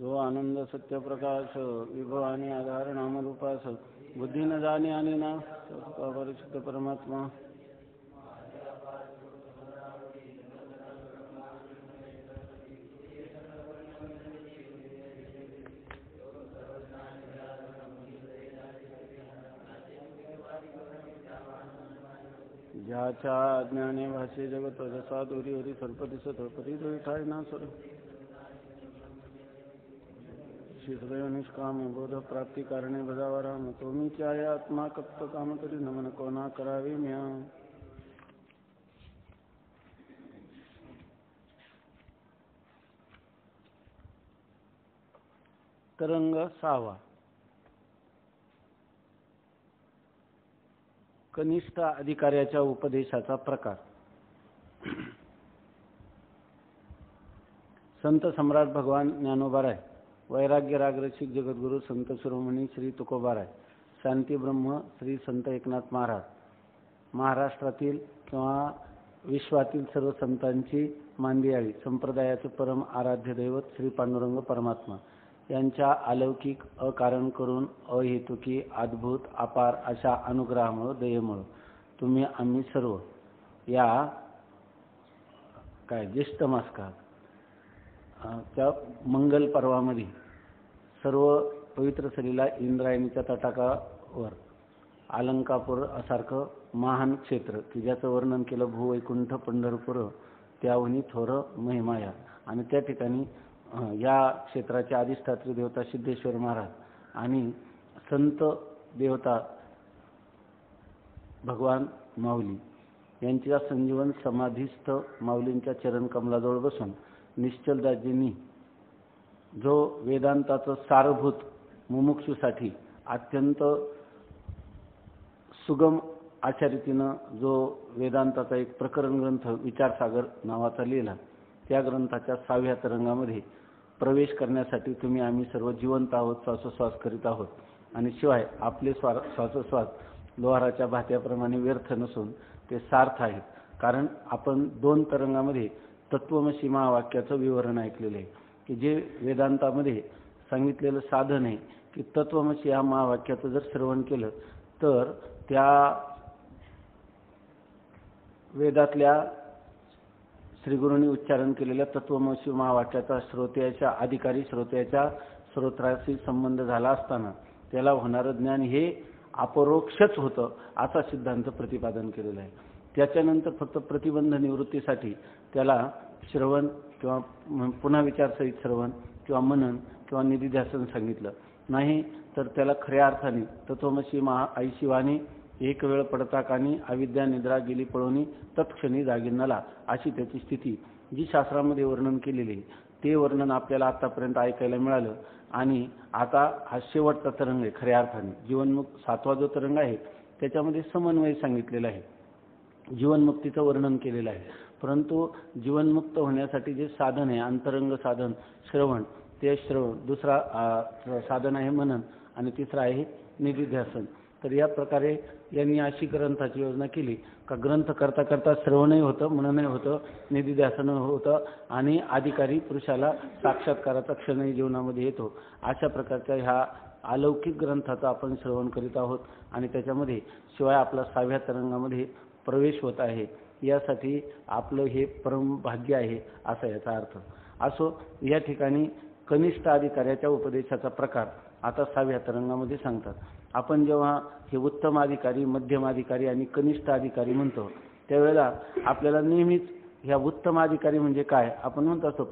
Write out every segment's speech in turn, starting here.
जो आनंद सत्य प्रकाश विभव आणि आधार नामरूपास बुद्धी न जाणे आणि ना परिशुद्ध परमात्मा ज्याच्या ज्ञाने भाषे जगत जसा दोरी हरी सर्प दिसत परी दोरी ठाय ना सर शिवदेव निष्काम बोध प्राप्ती कारणे बजावा राम तोमीची आहे आत्मा कप्त काम तरी नमन कोणा करावे म्या. तरंग 6वा. कनिष्ठ अधिकाऱ्याच्या उपदेशाचा प्रकार. संत सम्राट भगवान ज्ञानोबाराय, वैराग्य रागरसिक जगद्गुरु संत शिरोमणी श्री तुकोबाराय, शांती ब्रह्म श्री संत एकनाथ महाराज, महाराष्ट्रातील किंवा विश्वातील सर्व संतांची मांदियाळी संप्रदायाचे परम आराध्य दैवत श्री पांडुरंग परमात्मा यांच्या अलौकिक अकारण करून अहेतुकी अद्भुत अपार अशा अनुग्रहामुळे दयेमुळे तुम्ही आम्ही सर्व या ज्येष्ठ मासकात त्या मंगल पर्वामध्ये सर्व पवित्र सलीला इंद्रायणीच्या तटाकावर अलंकापूर सारखं महान क्षेत्र की ज्याचं वर्णन केलं भूवैकुंठ पंढरपूर त्याहून थोर महिमाया आणि त्या ठिकाणी या क्षेत्राचे अधिष्ठात्री देवता सिद्धेश्वर महाराज आणि संत देवता भगवान माऊली यांच्या संजीवन समाधीस्थ माऊलींच्या चरण कमलाजवळ बसून निश्चलदासजींनी जो वेदांताचं सारभूत मुमुक्षूसाठी अत्यंत सुगम अशा रीतीनं जो वेदांताचा एक प्रकरण ग्रंथ विचारसागर नावाचा लिहिला, त्या ग्रंथाच्या 6व्या तरंगामध्ये प्रवेश करण्यासाठी तुम्ही आम्ही सर्व जिवंत आहोत, श्वासोश्वास करीत आहोत आणि शिवाय आपले श्वासोश्वास लोहाराच्या भात्याप्रमाणे व्यर्थ नसून ते सार्थ आहेत. कारण आपण 2 तरंगामध्ये तत्वमसी महावाक्याचं विवरण ऐकलेलं आहे की जे वेदांतामध्ये सांगितलेलं साधन आहे की तत्वमसी या महावाक्याचं जर श्रवण केलं तर त्या वेदातल्या श्रीगुरूंनी उच्चारण केलेल्या तत्वमसी महावाक्याचा श्रोत्याच्या अधिकारी श्रोत्याच्या श्रोत्राशी संबंध झाला असताना त्याला होणारं ज्ञान हे अपरोक्षच होतं असा सिद्धांत प्रतिपादन केलेला आहे. त्याच्यानंतर फक्त प्रतिबंध निवृत्तीसाठी त्याला श्रवण किंवा पुन्हा विचारसहित श्रवण किंवा मनन किंवा निधिध्यासन सांगितलं नाही तर त्याला खऱ्या अर्थाने तत्वमसी आईशी वाणी एक वेळ पडता कानी अविद्या निद्रा गेली पळवणी तत्क्षणी जागिन्नाला अशी त्याची स्थिती जी शास्त्रामध्ये वर्णन केलेली ते वर्णन आपल्याला आतापर्यंत ऐकायला मिळालं. आणि आता हा शेवटचा तरंग आहे खऱ्या अर्थाने जीवनमुक्त 7वा जो तरंग आहे त्याच्यामध्ये समन्वय सांगितलेला आहे, जीवनमुक्तीचं वर्णन केलेलं आहे. परंतु जीवनमुक्त होण्यासाठी जे साधन आहे अंतरंग साधन श्रवण, ते श्रवण, दुसरा साधन आहे मनन आणि तिसरा आहे निधिध्यासन. तर या प्रकारे यांनी अशी ग्रंथाची योजना केली का ग्रंथ करता करता श्रवणही होतं, मननही होतं, निधिध्यासन होतं आणि अधिकारी पुरुषाला साक्षात्काराचा क्षणही जीवनामध्ये येतो. अशा प्रकारच्या ह्या अलौकिक ग्रंथाचं आपण श्रवण करीत आहोत आणि त्याच्यामध्ये शिवाय आपला 6व्या तरंगामध्ये प्रवेश होत आहे. यासाठी आपलं हे परम भाग्य आहे असा याचा अर्थ. असो, या ठिकाणी कनिष्ठ अधिकाऱ्याच्या उपदेशाचा प्रकार आता 6व्या तरंगामध्ये सांगतात. आपण जेव्हा हे उत्तम अधिकारी, मध्यम अधिकारी आणि कनिष्ठ अधिकारी म्हणतो त्यावेळेला आपल्याला नेहमीच ह्या उत्तम अधिकारी म्हणजे काय आपण म्हणतो असतो.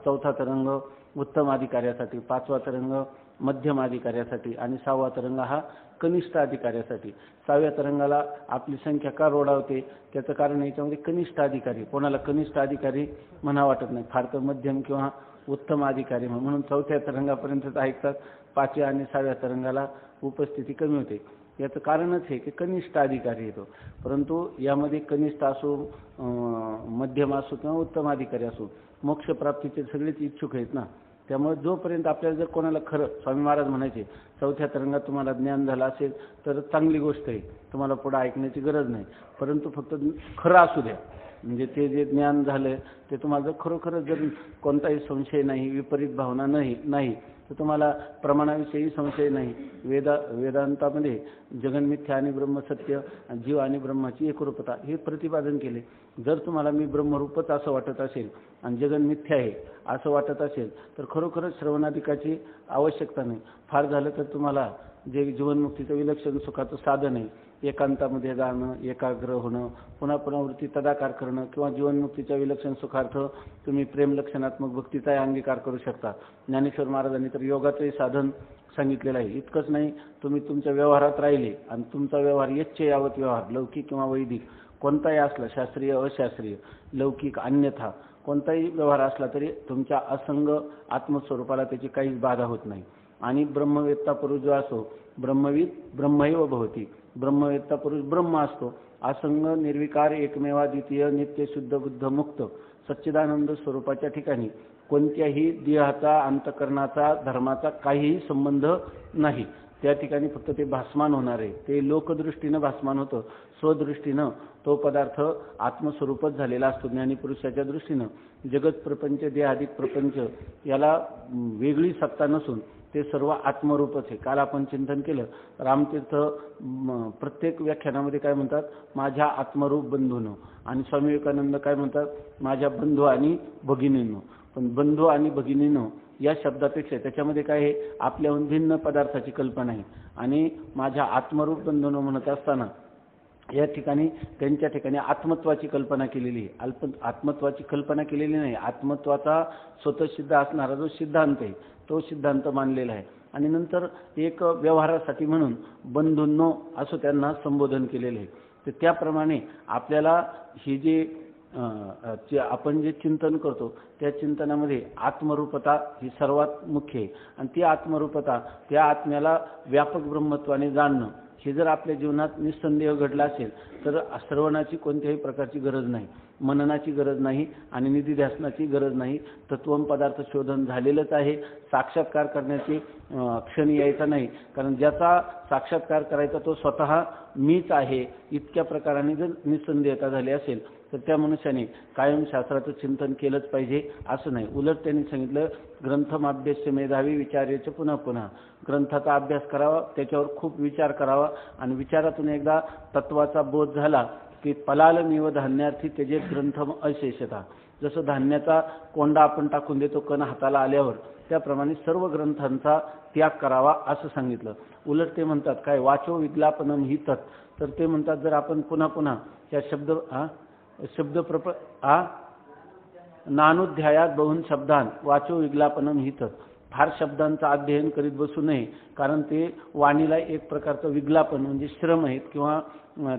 4था तरंग उत्तम अधिकाऱ्यासाठी, 5वा तरंग मध्यम अधिकाऱ्यासाठी आणि 6वा तरंग हा कनिष्ठ अधिकाऱ्यासाठी. 6व्या तरंगाला आपली संख्या का रोडावते त्याचं कारण याच्यामध्ये कनिष्ठ अधिकारी, कोणाला कनिष्ठ अधिकारी म्हणा वाटत नाही, फार तर मध्यम किंवा उत्तम अधिकारी म्हणून 4थ्या तरंगापर्यंत ऐकतात. 5व्या आणि 6व्या तरंगाला उपस्थिती कमी होते. याचं कारणच हे की कनिष्ठ अधिकारी येतो. परंतु यामध्ये कनिष्ठ असो, मध्यम असो किंवा उत्तम अधिकारी असो, मोक्षप्राप्तीचे सगळेच इच्छुक आहेत ना. त्यामुळे जोपर्यंत आपल्याला जर कोणाला खरं, स्वामी महाराज म्हणायचे 4थ्या तरंगात तुम्हाला ज्ञान झालं असेल तर चांगली गोष्ट आहे, तुम्हाला पुढे ऐकण्याची गरज नाही, परंतु फक्त खरं असू द्या. म्हणजे ते जे ज्ञान झालं ते तुम्हाला जर खरोखरच जर कोणताही संशय नाही, विपरीत भावना नाही तर तुम्हाला प्रमाणाविषयी संशय नाही. वेदांतामध्ये जगन्मिथ्या आणि ब्रह्मसत्य, जीव आणि ब्रह्माची एकरूपता हे प्रतिपादन केले. जर तुम्हाला मी ब्रह्मरूपच असं वाटत असेल आणि जगन्मिथ्या आहे असं वाटत असेल तर खरोखरच श्रवणाधिकाची आवश्यकता नाही. फार झालं तर तुम्हाला जे जीवनमुक्तीचं विलक्षण सुखाचं साधन आहे, एकांतामध्ये जाणं, एकाग्र होणं, पुन्हा पुन्हा वृत्ती तदाकार करणं किंवा जीवनमुक्तीच्या विलक्षण सुखार्थ तुम्ही प्रेमलक्षणात्मक भक्तीचा अंगीकार करू शकता. ज्ञानेश्वर महाराजांनी तर योगाचंही साधन सांगितलेलं आहे. इतकंच नाही, तुम्ही तुमच्या व्यवहारात राहिले आणि तुमचा व्यवहार यच्चे यावत व्यवहार, लौकिक किंवा वैदिक कोणताही असला, शास्त्रीय अशास्त्रीय, लौकिक अन्यथा कोणताही व्यवहार असला तरी तुमच्या असंग आत्मस्वरूपाला त्याची काहीच बाधा होत नाही. आणि ब्रह्मवेत्ता पुरुष जो असो, ब्रह्मविद ब्रह्मैव भवती, ब्रह्मवेत्ता पुरुष ब्रह्म असतो. असंग निर्विकार एकमेवाद्वितीय नित्य शुद्ध बुद्ध मुक्त सच्चिदानंद स्वरूपाच्या ठिकाणी कोणत्याही देहाचा, अंतकरणाचा, धर्माचा काहीही संबंध नाही. त्या ठिकाणी फक्त ते भासमान होणार आहे. ते लोकदृष्टीनं भासमान होतं, स्वदृष्टीनं तो पदार्थ आत्मस्वरूपच झालेला असतो. ज्ञानीपुरुषाच्या दृष्टीनं जगत प्रपंच, देहाधिक प्रपंच याला वेगळी सत्ता नसून ते सर्व आत्मरूपच आहे. काल आपण चिंतन केलं, रामतीर्थ प्रत्येक व्याख्यानामध्ये काय म्हणतात, माझ्या आत्मरूप बंधूंनो, आणि स्वामी विवेकानंद काय म्हणतात, माझ्या बंधू आणि भगिनींनो. पण बंधू आणि भगिनींनो या शब्दापेक्षा त्याच्यामध्ये काय आहे, आपल्याहून भिन्न पदार्थाची कल्पना आहे. आणि माझ्या आत्मरूप बंधूंनो म्हणत असताना या ठिकाणी त्यांच्या ठिकाणी आत्मत्वाची कल्पना केलेली आहे. आत्मत्वाची कल्पना केलेली नाही, आत्मत्वाचा स्वतःसिद्ध असणारा जो सिद्धांत आहे तो सिद्धांत मानलेला आहे. आणि नंतर एक व्यवहारासाठी म्हणून बंधूंनो असं त्यांना संबोधन केलेलं आहे. तर त्याप्रमाणे आपल्याला ही जे आपण जे चिंतन करतो त्या चिंतनामध्ये आत्मरूपता ही सर्वात मुख्य आहे. आणि ती आत्मरूपता, त्या आत्म्याला व्यापक ब्रह्मत्वाने जाणणं हे जर आपल्या जीवनात निस्संदेह घडलं असेल तर श्रवणाची कोणत्याही प्रकारची गरज नाही, मननाची गरज नाही आणि निधिध्यासनाची गरज नाही. तत्वम पदार्थ शोधन झालेलंच आहे. साक्षात्कार करण्याची क्षण यायचा नाही, कारण ज्याचा साक्षात्कार करायचा तो स्वतः मीच आहे इतक्या प्रकाराने जर निस्संदेहता झाली असेल तर त्या मनुष्याने कायम शास्त्राचं चिंतन केलंच पाहिजे असं नाही. उलट त्यांनी सांगितलं, ग्रंथमाभ्यस्य मेधावी विचार्यच पुन्हा पुन्हा, ग्रंथाचा अभ्यास करावा, त्याच्यावर खूप विचार करावा आणि विचारातून एकदा तत्वाचा बोध झाला की पलालमेव धान्यार्थी त्याचे ग्रंथम अशेषता. जसं धान्याचा कोंडा आपण टाकून देतो कण हाताला आल्यावर, त्याप्रमाणे सर्व ग्रंथांचा त्याग करावा असं सांगितलं. उलट ते म्हणतात काय, वाचो विज्ञापनम ही तत्, तर ते म्हणतात जर आपण पुन्हा पुन्हा त्या नानुध्यायात बहुन शब्दान वाचो विज्ञापनम ही तत्, फार शब्दांचं अध्ययन करीत बसू नये, कारण ते वाणीला एक प्रकारचं विज्ञापन म्हणजे श्रम आहेत किंवा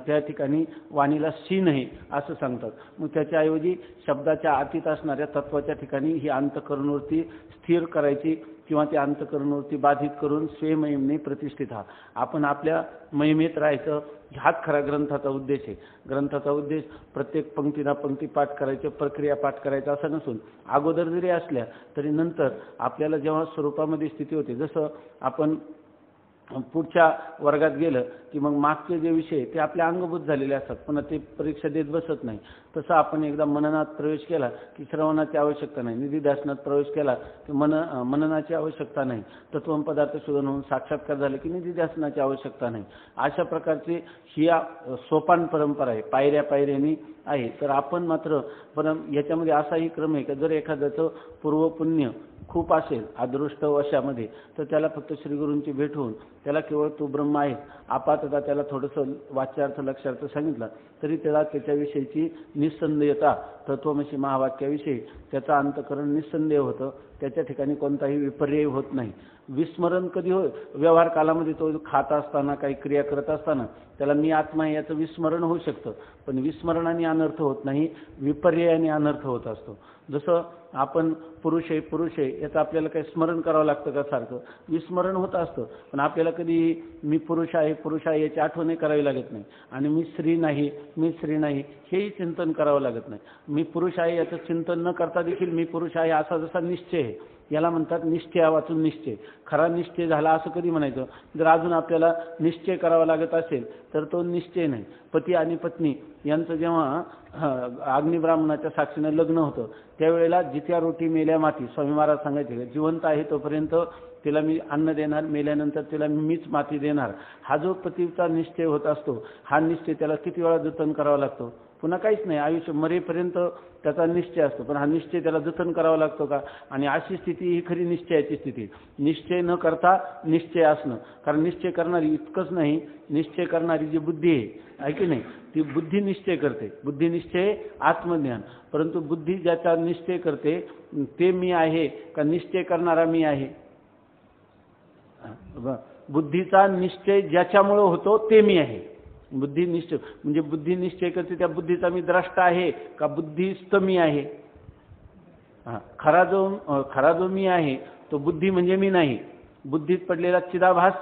त्या ठिकाणी वाणीला सीन आहे असं सांगतात. मग त्याच्याऐवजी शब्दाच्या आतीत असणाऱ्या तत्वाच्या ठिकाणी ही अंतःकरणवृत्ती स्थिर करायची किंवा त्या अंतःकरणवृत्ती बाधित करून स्वयंमहिमेने प्रतिष्ठित हा आपण आपल्या महिमेत राहायचं, हाच खरा ग्रंथाचा उद्देश आहे. ग्रंथाचा उद्देश प्रत्येक पंक्तीला पंक्ती पाठ करायचं, प्रक्रिया पाठ करायचं असं नसून अगोदर जरी असल्या तरी नंतर आपल्याला जेव्हा स्वरूपामध्ये स्थिती होते, जसं आपण पुढच्या वर्गात गेलं की मग मागचे जे विषय ते आपल्या अंगभूत झालेले असतात, पुन्हा ते परीक्षा देत बसत नाही. तसं आपण एकदा मननात प्रवेश केला की श्रवणाची आवश्यकता नाही, निधिध्यासनात प्रवेश केला की मननाची आवश्यकता नाही, तत्वम पदार्थ शोधन होऊन साक्षात्कार झाले की निधिध्यासनाची आवश्यकता नाही. अशा प्रकारची ही सोपान परंपरा आहे, पायऱ्या पायऱ्यांनी आहे. तर आपण मात्र पण याच्यामध्ये असाही क्रम आहे की जर एखाद्याचं पूर्वपुण्य खूप असेल अदृष्ट वशामध्ये तर त्याला फक्त श्रीगुरूंची भेट होऊन त्याला केवळ तो ब्रह्म आहे आपातता त्याला थोडंसं वाच्यार्थ लक्षार्थ सांगितलं तरी त्याला त्याच्याविषयीची निस्संदेहता, तत्वमसी महावाक्याविषयी त्याचा अंतकरण निस्संदेह होतं. त्याच्या ठिकाणी कोणताही विपर्यय होत नाही. विस्मरण कधी हो, व्यवहार कालामध्ये तो खात असताना काही क्रिया करत असताना त्याला मी आत्मा आहे याचं विस्मरण होऊ शकतं, पण विस्मरणाने अनर्थ होत नाही, विपर्ययाने अनर्थ होत असतो. जसं आपण पुरुष आहे याचं आपल्याला काही स्मरण करावं लागतं का, सारखं विस्मरण होत असतं, पण आपल्याला कधी मी पुरुष आहे याची आठवण करावी लागत नाही. आणि मी स्त्री नाही हेही चिंतन करावं लागत नाही. मी पुरुष आहे याचं चिंतन न करता देखील मी पुरुष आहे असा जसा निश्चय निश्चय, याला म्हणतात निश्चया वाचून निश्चय. खरा निश्चय झाला असं कधी म्हणायचं? जर अजून आपल्याला निश्चय करावा लागत असेल तर तो निश्चय नाही. पती आणि पत्नी यांचं जेव्हा अग्निब्राह्मणाच्या साक्षीनं लग्न होतं त्यावेळेला जित्या रोटी मेल्या माती, स्वामी महाराज सांगायचे जिवंत आहे तोपर्यंत तिला मी अन्न देणार, मेल्यानंतर तिला मीच माती देणार. हा जो पतीचा निश्चय होत असतो, हा निश्चय त्याला किती वेळा जतन करावा लागतो? पुन्हा काहीच नाही, आयुष्य मरेपर्यंत त्याचा निश्चय असतो, पण हा निश्चय त्याला जतन करावा लागतो का? आणि अशी स्थिती ही खरी निश्चयाची स्थिती. निश्चय न करता निश्चय असणं. कारण निश्चय करणारी इतकंच नाही, निश्चय करणारी जी बुद्धी आहे की नाही, ती बुद्धी निश्चय करते. बुद्धी निश्चय आत्मज्ञान. परंतु बुद्धी ज्याचा निश्चय करते ते मी आहे का निश्चय करणारा मी आहे? बुद्धीचा निश्चय ज्याच्यामुळे होतो ते मी आहे. बुद्धी निश्चय म्हणजे बुद्धी निश्चय करते त्या बुद्धीचा मी द्रष्टा आहे का बुद्धिस्त मी आहे? खरा जो मी आहे तो बुद्धी म्हणजे मी नाही. बुद्धीत पडलेला चिदाभास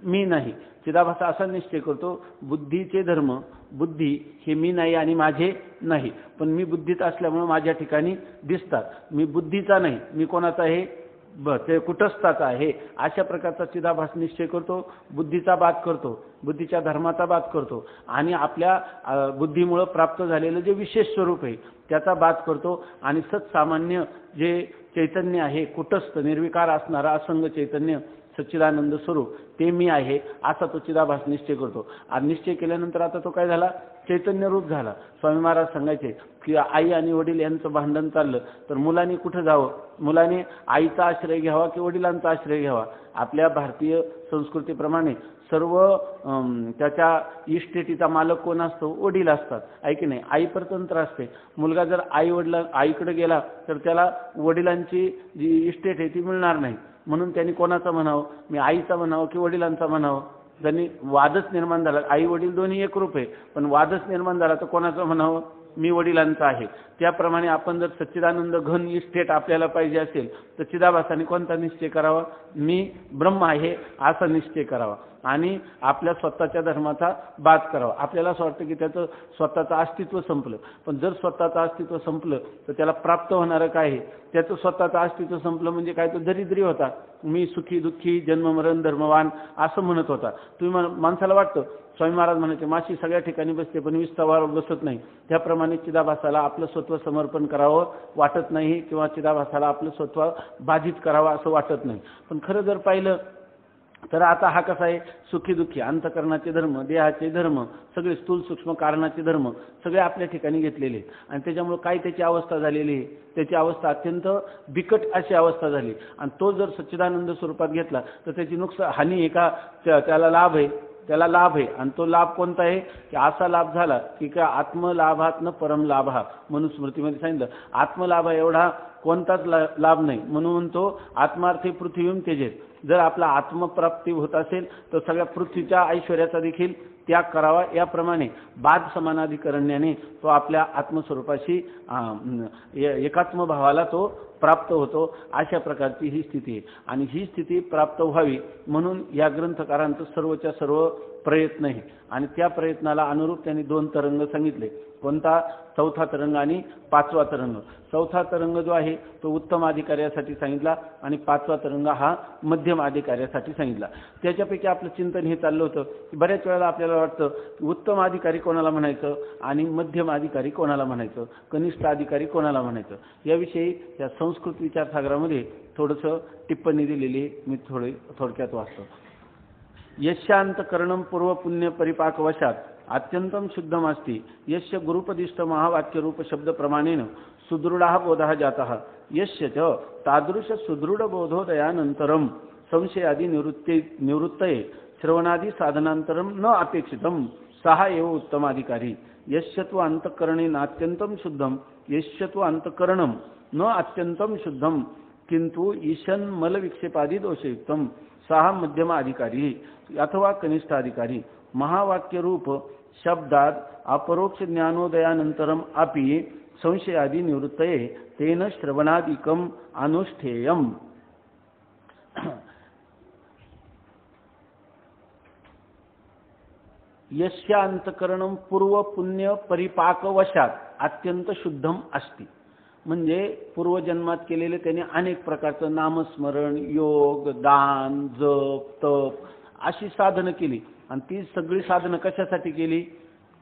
मी नाही. चिदाभास असा निश्चय करतो बुद्धीचे धर्म, बुद्धी हे मी नाही आणि माझे नाही, पण मी बुद्धीत असल्यामुळे माझ्या ठिकाणी दिसतात. मी बुद्धीचा नाही, मी कोणाचा आहे? ते कुटस्थाचा आहे. अशा प्रकारचा चिदाभास निश्चय करतो, बुद्धीचा बात करतो, बुद्धीच्या धर्माचा बात करतो आणि आपल्या बुद्धीमुळे प्राप्त झालेलं जे विशेष स्वरूप आहे त्याचा बात करतो. आणि सत्सामान्य जे चैतन्य आहे, कुटस्थ निर्विकार असणारा असंग चैतन्य सच्चिदानंद स्वरूप ते मी आहे असा तो चिदाभास निश्चय करतो. आणि निश्चय केल्यानंतर आता तो काय झाला? चैतन्य रूप झाला. स्वामी महाराज सांगायचे की आई आणि वडील यांचं भांडण चाललं तर मुलांनी कुठं जावं? मुलाने आईचा आश्रय घ्यावा की वडिलांचा आश्रय घ्यावा? आपल्या भारतीय संस्कृतीप्रमाणे सर्व त्याच्या इस्टेटीचा मालक कोण असतो? वडील असतात, आहे की नाही? आई परतंत्र असते. मुलगा जर आईकडे गेला तर त्याला वडिलांची जी इस्टेट आहे ती मिळणार नाही. म्हणून त्यांनी कोणाचा म्हणावं? मी आईचा म्हणावं की वडिलांचा म्हणावं? त्यांनी वादच निर्माण झाला. आई वडील दोन्ही एकरूप आहे, पण वादच निर्माण झाला तर कोणाचं म्हणावं? मी वडिलांचा आहे. त्याप्रमाणे आपण जर सच्चिदानंद घन इस्टेट आपल्याला पाहिजे असेल तर चिदाभासाने कोणता निश्चय करावा? मी ब्रह्म आहे असा निश्चय करावा आणि आपल्या स्वतःच्या धर्माचा बात करावा. आपल्याला असं वाटतं की त्याचं स्वतःचं अस्तित्व संपलं, पण जर स्वतःचं अस्तित्व संपलं तर त्याला प्राप्त होणारं काय आहे? त्याचं स्वतःचं अस्तित्व संपलं म्हणजे काय? तो दरिद्री होता. मी सुखी दुःखी जन्ममरण धर्मवान असं म्हणत होता. तुम्ही माणसाला वाटतं, स्वामी महाराज म्हणायचे माशी सगळ्या ठिकाणी बसते पण विस्तारावर बसत नाही. त्याप्रमाणे चिदाभासाला आपलं स्वत्व समर्पण करावं वाटत नाही किंवा चिदाभासाला आपलं स्वत्व बाधित करावं असं वाटत नाही. पण खरं जर पाहिलं तर आता हा कसा आहे? सुखी दुःखी अंतकरणाचे धर्म, देहाचे धर्म, सगळे स्थूल सूक्ष्म कारणाचे धर्म सगळे आपल्या ठिकाणी घेतलेले आहेत. आणि त्याच्यामुळे काय त्याची अवस्था झालेली आहे? त्याची अवस्था अत्यंत बिकट अशी अवस्था झाली. आणि तो जर सच्चिदानंद स्वरूपात घेतला तर त्याची हानी आहे का त्याला लाभ आहे? त्याला लाभ आहे. आणि तो लाभ कोणता आहे? की असा लाभ झाला की का आत्मलाभातनं परम लाभ हा, म्हणून स्मृतीमध्ये सांगितलं आत्मलाभा एवढा कोणताच लाभ नाही. म्हणून तो आत्मार्थी पृथ्वीम तेजेत. जर आपला आत्मप्राप्ती होत असेल तर सगळ्या पृथ्वीच्या ऐश्वर्याचा देखील त्याग करावा. याप्रमाणे बाद समानाधिकरण्याने तो आपल्या आत्मस्वरूपाशी एकात्म भावाला तो प्राप्त होतो. अशा प्रकारची ही स्थिती आहे. आणि ही स्थिती प्राप्त व्हावी म्हणून या ग्रंथकारांचं सर्वच्या सर्व प्रयत्न आहे. आणि त्या प्रयत्नाला अनुरूप त्यांनी 2 तरंग सांगितले. कोणता? चौथा तरंग आणि 5वा तरंग. चौथा तरंग जो आहे तो उत्तम अधिकाऱ्यासाठी सांगितला आणि 5वा तरंग हा मध्यम अधिकाऱ्यासाठी सांगितला. त्याच्यापैकी आपलं चिंतन हे चाललं होतं की बऱ्याच वेळेला आपल्याला वाटतं की उत्तम अधिकारी कोणाला म्हणायचं आणि मध्यम अधिकारी कोणाला म्हणायचं, कनिष्ठ अधिकारी कोणाला म्हणायचं. याविषयी या संस्कृत विचारसागरामध्ये थोडंसं टिप्पणी दिलेली मी थोडक्यात वाचतो. यशांतकरणं पूर्वपुण्य परिपाकवशात अत्यंतम शुद्धम अस्ति यस्य गुरुपदिष्ट महावाक्यरूप शब्द प्रमाणेन सुदृढः बोधः जातः यस्य च तादृश सुदृढ बोधोदयानंतरम संशयादि निवृत्तये श्रवणादि साधनांतरम न अपेक्षितम सहा एव उत्तमाधिकारी यस्य तु अंतःकरणेन अत्यंतम शुद्धम यस्य तु अंतःकरणम न अत्यंतम शुद्धम किंतु ईशन मल विक्षेपादि दोषयुक्तम सहा मध्यम अधिकारी अथवा कनिष्ठ अधिकारी महावाक्य रूप शब्दात अपरोक्ष ज्ञानोदयानंतरम अपि संशयादि निवृत्तये तेन श्रवणादिकम अनुष्ठेयम. यस्या अंतकरणम पूर्व पुण्य परिपाकवशात अत्यंत शुद्धम अस्ति. म्हणजे पूर्वजन्मात केलेले त्यांनी अनेक प्रकारचं नामस्मरण, योग, दान, जप, तप अशी साधनं केली आणि ती सगळी साधनं कशासाठी केली?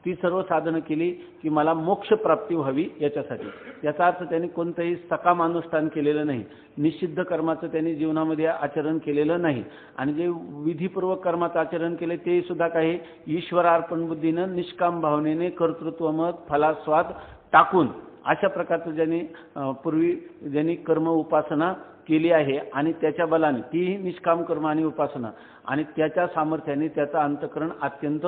ती सर्व साधनं केली की मला मोक्ष प्राप्ती व्हावी याच्यासाठी। याचा अर्थ त्यांनी कोणतंही सकाम अनुष्ठान केलेलं नाही, निषिद्ध कर्माचं त्यांनी जीवनामध्ये आचरण केलेलं नाही आणि जे विधीपूर्वक कर्माचं आचरण केले ते सुद्धा काही ईश्वरार्पण बुद्धीनं निष्काम भावनेने कर्तृत्वमत फलास्वाद टाकून अशा प्रकारचं ज्यांनी पूर्वी ज्यांनी कर्म उपासना केली आहे आणि त्याच्या बलाने तीही निष्काम कर्म आणि उपासना आणि त्याच्या सामर्थ्याने त्याचा अंतःकरण अत्यंत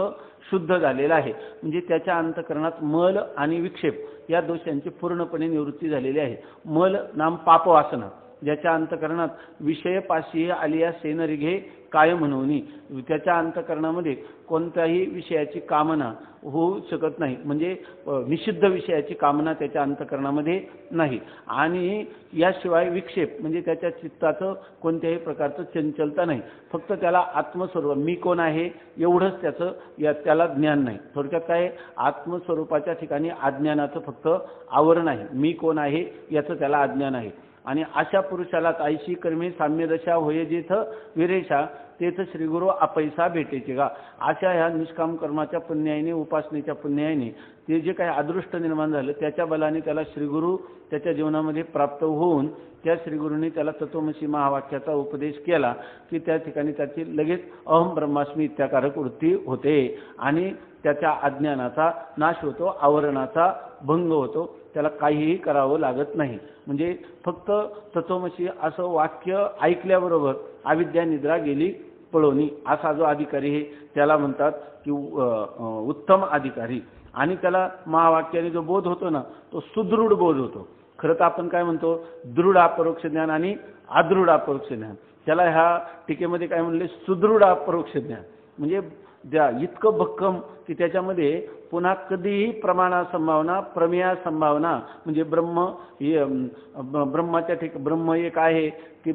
शुद्ध झालेला आहे। म्हणजे त्याच्या अंतःकरणात मल आणि विक्षेप या दोषांची पूर्णपणे निवृत्ती झालेली आहे। मल नाम पापवासना, ज्याच्या अंतःकरणात विषयपाशी आलिया सेनरिघे काय म्हणूनी, त्याच्या अंतःकरणामध्ये कोणत्याही विषयाची कामना होऊ शकत नाही, म्हणजे निषिद्ध विषयाची कामना त्याच्या अंतःकरणामध्ये नाही आणि याशिवाय विक्षेप म्हणजे त्याच्या चित्ताचं कोणत्याही प्रकारचं चंचलता नाही, फक्त त्याला आत्मस्वरूप मी कोण आहे एवढंच त्याला ज्ञान नाही। थोडक्यात काय, आत्मस्वरूपाच्या ठिकाणी अज्ञानाचं फक्त आवरण आहे, मी कोण आहे याचं त्याला अज्ञान आहे आणि अशा पुरुषाला ऐशी कर्मे साम्यदशा होय जेथ विरेशा तेथ श्रीगुरु अपैसा भेटेचे गा। अशा ह्या निष्काम कर्माच्या पुण्याईने उपासनेच्या पुण्याईने ते जे काही अदृष्ट निर्माण झालं त्याच्या बलाने त्याला श्रीगुरु त्याच्या जीवनामध्ये प्राप्त होऊन त्या श्रीगुरूंनी त्याला तत्वमसी महावाक्याचा उपदेश केला की त्या ठिकाणी त्याची लगेच अहम ब्रह्मास्मी इत्याकारक वृत्ती होते आणि त्याच्या अज्ञानाचा नाश होतो, आवरणाचा भंग होतो, त्याला काहीही करावं लागत नाही। म्हणजे फक्त तत्वमसी असं वाक्य ऐकल्याबरोबर अविद्या निद्रा गेली पळोनी असा जो अधिकारी आहे त्याला म्हणतात की उत्तम अधिकारी आणि त्याला महावाक्याने जो बोध होतो ना तो सुदृढ बोध होतो। खरं तर आपण काय म्हणतो, दृढ अपरोक्ष ज्ञान आणि अदृढ अपरोक्ष ज्ञान, त्याला ह्या टीकेमध्ये काय म्हणले, सुदृढ अपरोक्ष ज्ञान म्हणजे ज्या इतकं भक्कम की त्याच्यामध्ये पुन्हा कधीही प्रमाणा संभावना प्रमेया संभावना म्हणजे ब्रह्माच्या ब्रह्म एक आहे की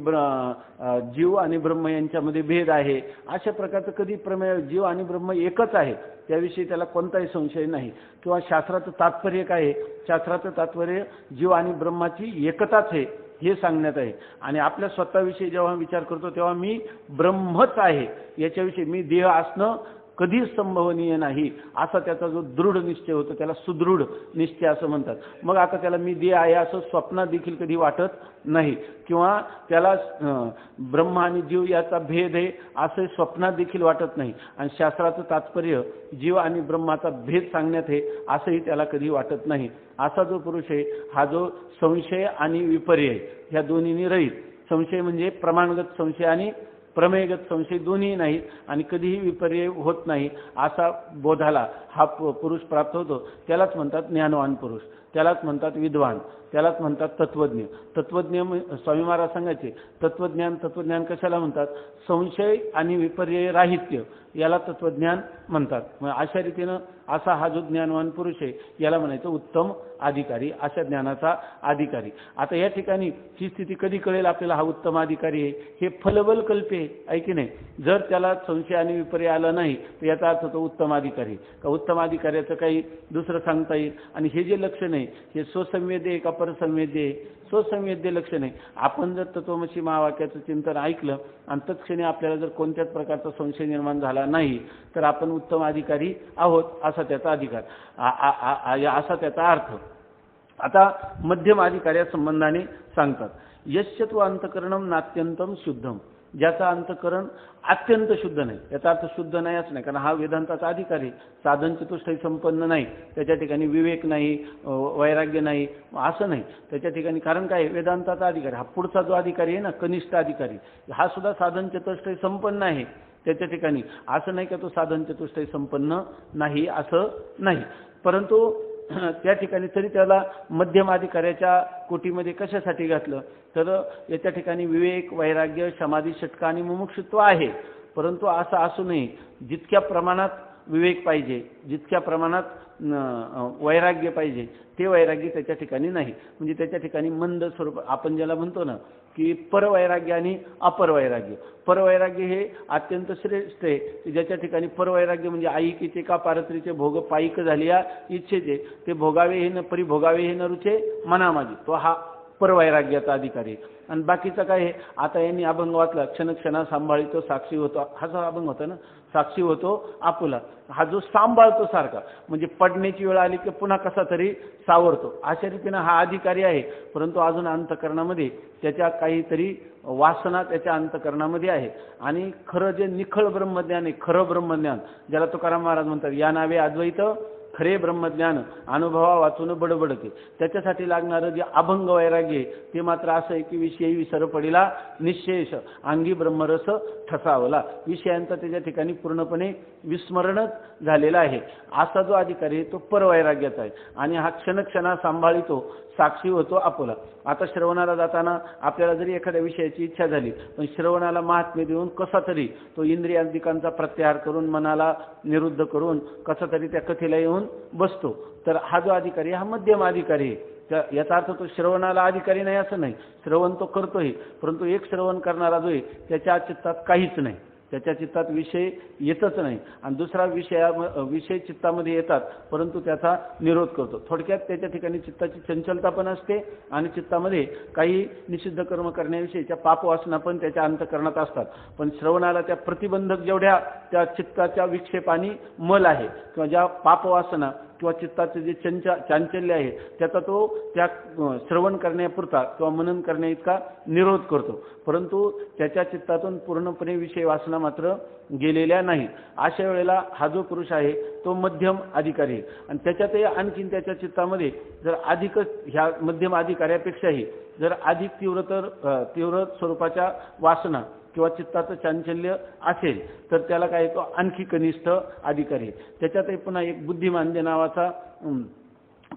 जीव आणि ब्रह्म यांच्यामध्ये भेद आहे अशा प्रकारचं कधी प्रमेय, जीव आणि ब्रह्म एकच आहे त्याविषयी त्याला कोणताही संशय नाही। किंवा शास्त्राचं तात्पर्य काय आहे, शास्त्राचं तात्पर्य जीव आणि ब्रह्माची एकताच आहे हे सांगण्यात आहे आणि आपल्या स्वतःविषयी जेव्हा विचार करतो तेव्हा मी ब्रह्मच आहे याच्याविषयी मी देह असणं कधीच संभवनीय नाही असा त्याचा जो दृढ निश्चय होतो त्याला सुदृढ निश्चय असं म्हणतात। मग आता त्याला मी देह आहे असं स्वप्नात देखील कधी वाटत नाही किंवा त्याला ब्रह्म आणि जीव याचा भेद आहे असं स्वप्नात देखील वाटत नाही आणि शास्त्राचं तात्पर्य जीव आणि ब्रह्माचा भेद सांगण्यात आहे असंही त्याला कधी वाटत नाही। असा जो पुरुष आहे हा जो संशय आणि विपर्यय ह्या दोन्हींनी रहित, संशय म्हणजे प्रमाणगत संशय आणि प्रमेयगत संशय दोन्ही नाही आणि कधीही विपर्यय होत नाही असा बोधाला हा पुरुष प्राप्त होतो, त्यालाच म्हणतात ज्ञानवान पुरुष, त्यालाच म्हणतात विद्वान, त्यालाच म्हणतात तत्वज्ञ। तत्वज्ञ स्वामी महाराज सांगायचे तत्वज्ञान कशाला म्हणतात, संशय आणि विपर्यय राहित्य याला तत्वज्ञान म्हणतात। मग अशा रीतीनं असा हा जो ज्ञानवान पुरुष आहे याला म्हणायचं उत्तम अधिकारी, अशा ज्ञानाचा अधिकारी। आता या ठिकाणी ही स्थिती कधी कळेल आपल्याला हा उत्तम अधिकारी आहे, हे फलबल कल्पे आहे की नाही। जर त्याला संशय आणि विपर्यय आला नाही तर याचा अर्थ तो उत्तम अधिकारी का उत्तम अधिकाऱ्याचं काही दुसरं सांगता येईल। आणि हे जे लक्षण आहे हे स्वसंवेद्य आहे का परसंवेद्य आहे, स्वसंवेद्य लक्षण आहे। आपण जर तत्वमसी महावाक्याचं चिंतन ऐकलं आणि तत्क्षणी आपल्याला जर कोणत्याच प्रकारचा संशय निर्माण झाला नाही तर आपण उत्तम अधिकारी आहोत असा त्याचा अधिकार असा त्याचा अर्थ। आता मध्यम अधिकार्या संबंधाने सांगतात यश्चत्व अंतकरणम नात्यंतम शुद्धम, ज्याचा अंतकरण अत्यंत शुद्ध नाही, याचा अर्थ शुद्ध नाही असं नाही, कारण हा वेदांताचा अधिकारी साधन चतुष्टय संपन्न नाही, त्याच्या ठिकाणी विवेक नाही, वैराग्य नाही असं नाही त्याच्या ठिकाणी, कारण काय वेदांताचा अधिकारी हा पुढचा जो अधिकारी आहे ना कनिष्ठ अधिकारी हा सुद्धा साधन चतुष्टय संपन्न आहे त्याच्या ठिकाणी, असं नाही का तो साधन चतुष्टय संपन्न नाही असं नाही, परंतु त्या ठिकाणी तरी त्याला मध्यम अधिकाऱ्याच्या कोटीमध्ये कशासाठी घातलं तर याच्या ठिकाणी विवेक वैराग्य समाधी षटका आणि मुमुक्षुत्व आहे, परंतु असं असू नये जितक्या प्रमाणात विवेक पाहिजे, जितक्या प्रमाणात वैराग्य पाहिजे ते वैराग्य त्याच्या ठिकाणी नाही. म्हणजे त्याच्या ठिकाणी मंद स्वरूप आपण ज्याला म्हणतो ना की परवैराग्य आणि अपरवैराग्य. परवैराग्य हे अत्यंत श्रेष्ठ आहे की ज्याच्या ठिकाणी परवैराग्य म्हणजे ऐकिचे का पारत्रीचे भोग पाईक झाली या इच्छेचे ते भोगावे हे न परी भोगावे हे न रुचे मनामागे, तो हा परवैराग्याचा अधिकारी. आणि बाकीचं काय आहे, आता यांनी अभंग वाचला, क्षण सांभाळितो साक्षी होतो, हा जो अभंग होता ना, साक्षी होतो आपुला, हा जो सांभाळतो सारखा म्हणजे पडण्याची वेळ आली की पुन्हा कसा तरी सावरतो, अशा रीतीनं हा अधिकारी आहे. परंतु अजून अंतकरणामध्ये त्याच्या काहीतरी वासना त्याच्या अंतकरणामध्ये आहे. आणि खरं जे निखळ ब्रह्मज्ञान आहे, खरं ब्रह्मज्ञान ज्याला तुकाराम महाराज म्हणतात, या नावे अद्वैत खरे ब्रह्मज्ञान अनुभवा वाचून बडबडते, त्याच्यासाठी लागणारं जे अभंग वैराग्य ते मात्र असं आहे की विषयी विसर पडिला निश्चेष अंगी ब्रह्मरस ठसावला, विषयांचा त्याच्या ठिकाणी पूर्णपणे विस्मरणच झालेला आहे. असा जो अधिकारी आहे तो परवैराग्याचा आहे. आणि हा क्षणक्षणा सांभाळितो साक्षी होतो आपुला. आता श्रवणाला जाताना आपल्याला जरी एखाद्या विषयाची इच्छा झाली पण श्रवणाला महात्म्य देऊन कसा तरी तो इंद्रियांतिकांचा प्रत्याहार करून मनाला निरुद्ध करून कसा तरी त्या कथेला येऊन बसतो. तर हा जो अधिकारी हा मध्यम अधिकारी आहे. याचा अर्थ तो श्रवणाला अधिकारी नाही असं नाही, श्रवण तो करतोय, परंतु एक श्रवण करणारा जो आहे त्याच्या चित्तात काहीच नाही, त्याच्या चित्तात विषय येतच नाही. आणि दुसरा विषय चित्तामध्ये येतात परंतु त्याचा निरोध करतो. थोडक्यात त्याच्या ठिकाणी चित्ताची चंचलता पण असते आणि चित्तामध्ये काही निषिद्ध कर्म करण्याविषयीच्या पापवासना पण त्याच्या अंतकरणात असतात. पण श्रवणाला त्या प्रतिबंधक जेवढ्या त्या चित्ताच्या विक्षेपानी मल आहे किंवा ज्या पापवासना किंवा चित्ताचे जे चांचल्य आहे त्याचा तो त्या श्रवण करण्यापुरता किंवा मनन करण्या इतका निरोध करतो, परंतु त्याच्या चित्तातून पूर्णपणे विषय वासना मात्र गेलेल्या नाही. अशा वेळेला हा जो पुरुष आहे तो मध्यम अधिकारी आहे. आणि त्याच्यातही आणखीन त्याच्या चित्तामध्ये जर अधिकच ह्या मध्यम अधिकाऱ्यापेक्षाही जर अधिक तीव्र स्वरूपाच्या वासना किंवा चित्ताचं चांचल्य असेल तर त्याला काय तो आणखी कनिष्ठ अधिकारी. त्याच्यातही पुन्हा एक बुद्धिमांद्य नावाचा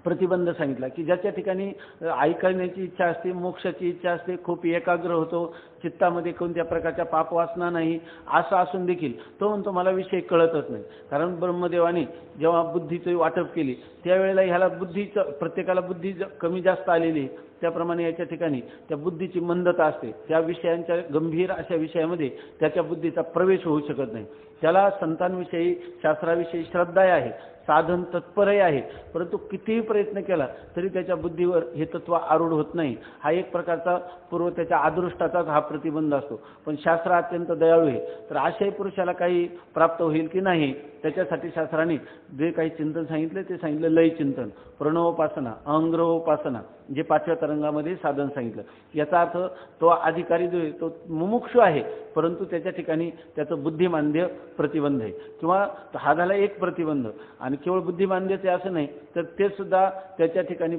प्रतिबंध सांगितला की ज्याच्या ठिकाणी ऐकण्याची इच्छा असते, मोक्षाची इच्छा असते, खूप एकाग्र होतो, चित्तामध्ये कोणत्या प्रकारच्या पापवासना नाही, असं असून देखील तो म्हणतो मला विषय कळतच नाही. कारण ब्रह्मदेवाने जेव्हा बुद्धीची वाटप केली त्यावेळेला ह्याला बुद्धीचं प्रत्येकाला बुद्धी कमी जास्त आलेली, त्याप्रमाणे याच्या ठिकाणी त्या बुद्धीची मंदता असते. त्या विषयांच्या गंभीर अशा विषयामध्ये त्याच्या बुद्धीचा प्रवेश होऊ शकत नाही. त्याला संतांविषयी शास्त्राविषयी श्रद्धा आहे, साधन तत्परही आहे, परंतु कितीही प्रयत्न केला तरी त्याच्या बुद्धीवर हे तत्व आरूढ होत नाही. हा एक प्रकारचा पूर्व त्याच्या अदृष्टाचाच हा प्रतिबंध असतो. पण शास्त्र अत्यंत दयाळू आहे, तर अशाही पुरुषाला काही प्राप्त होईल की नाही त्याच्यासाठी शास्त्राने जे काही चिंतन सांगितले ते सांगितलं लय चिंतन, प्रणवोपासना, अहंग्रहोपासना, जे 5व्या तरंगामध्ये साधन सांगितलं. याचा अर्थ तो अधिकारी जो आहे तो मुमुक्षु आहे, परंतु त्याच्या ठिकाणी त्याचं बुद्धिमांद्य प्रतिबंध आहे किंवा हा झाला एक प्रतिबंध. आणि केवळ बुद्धिमांद्यचे असं नाही तर ते सुद्धा त्याच्या ठिकाणी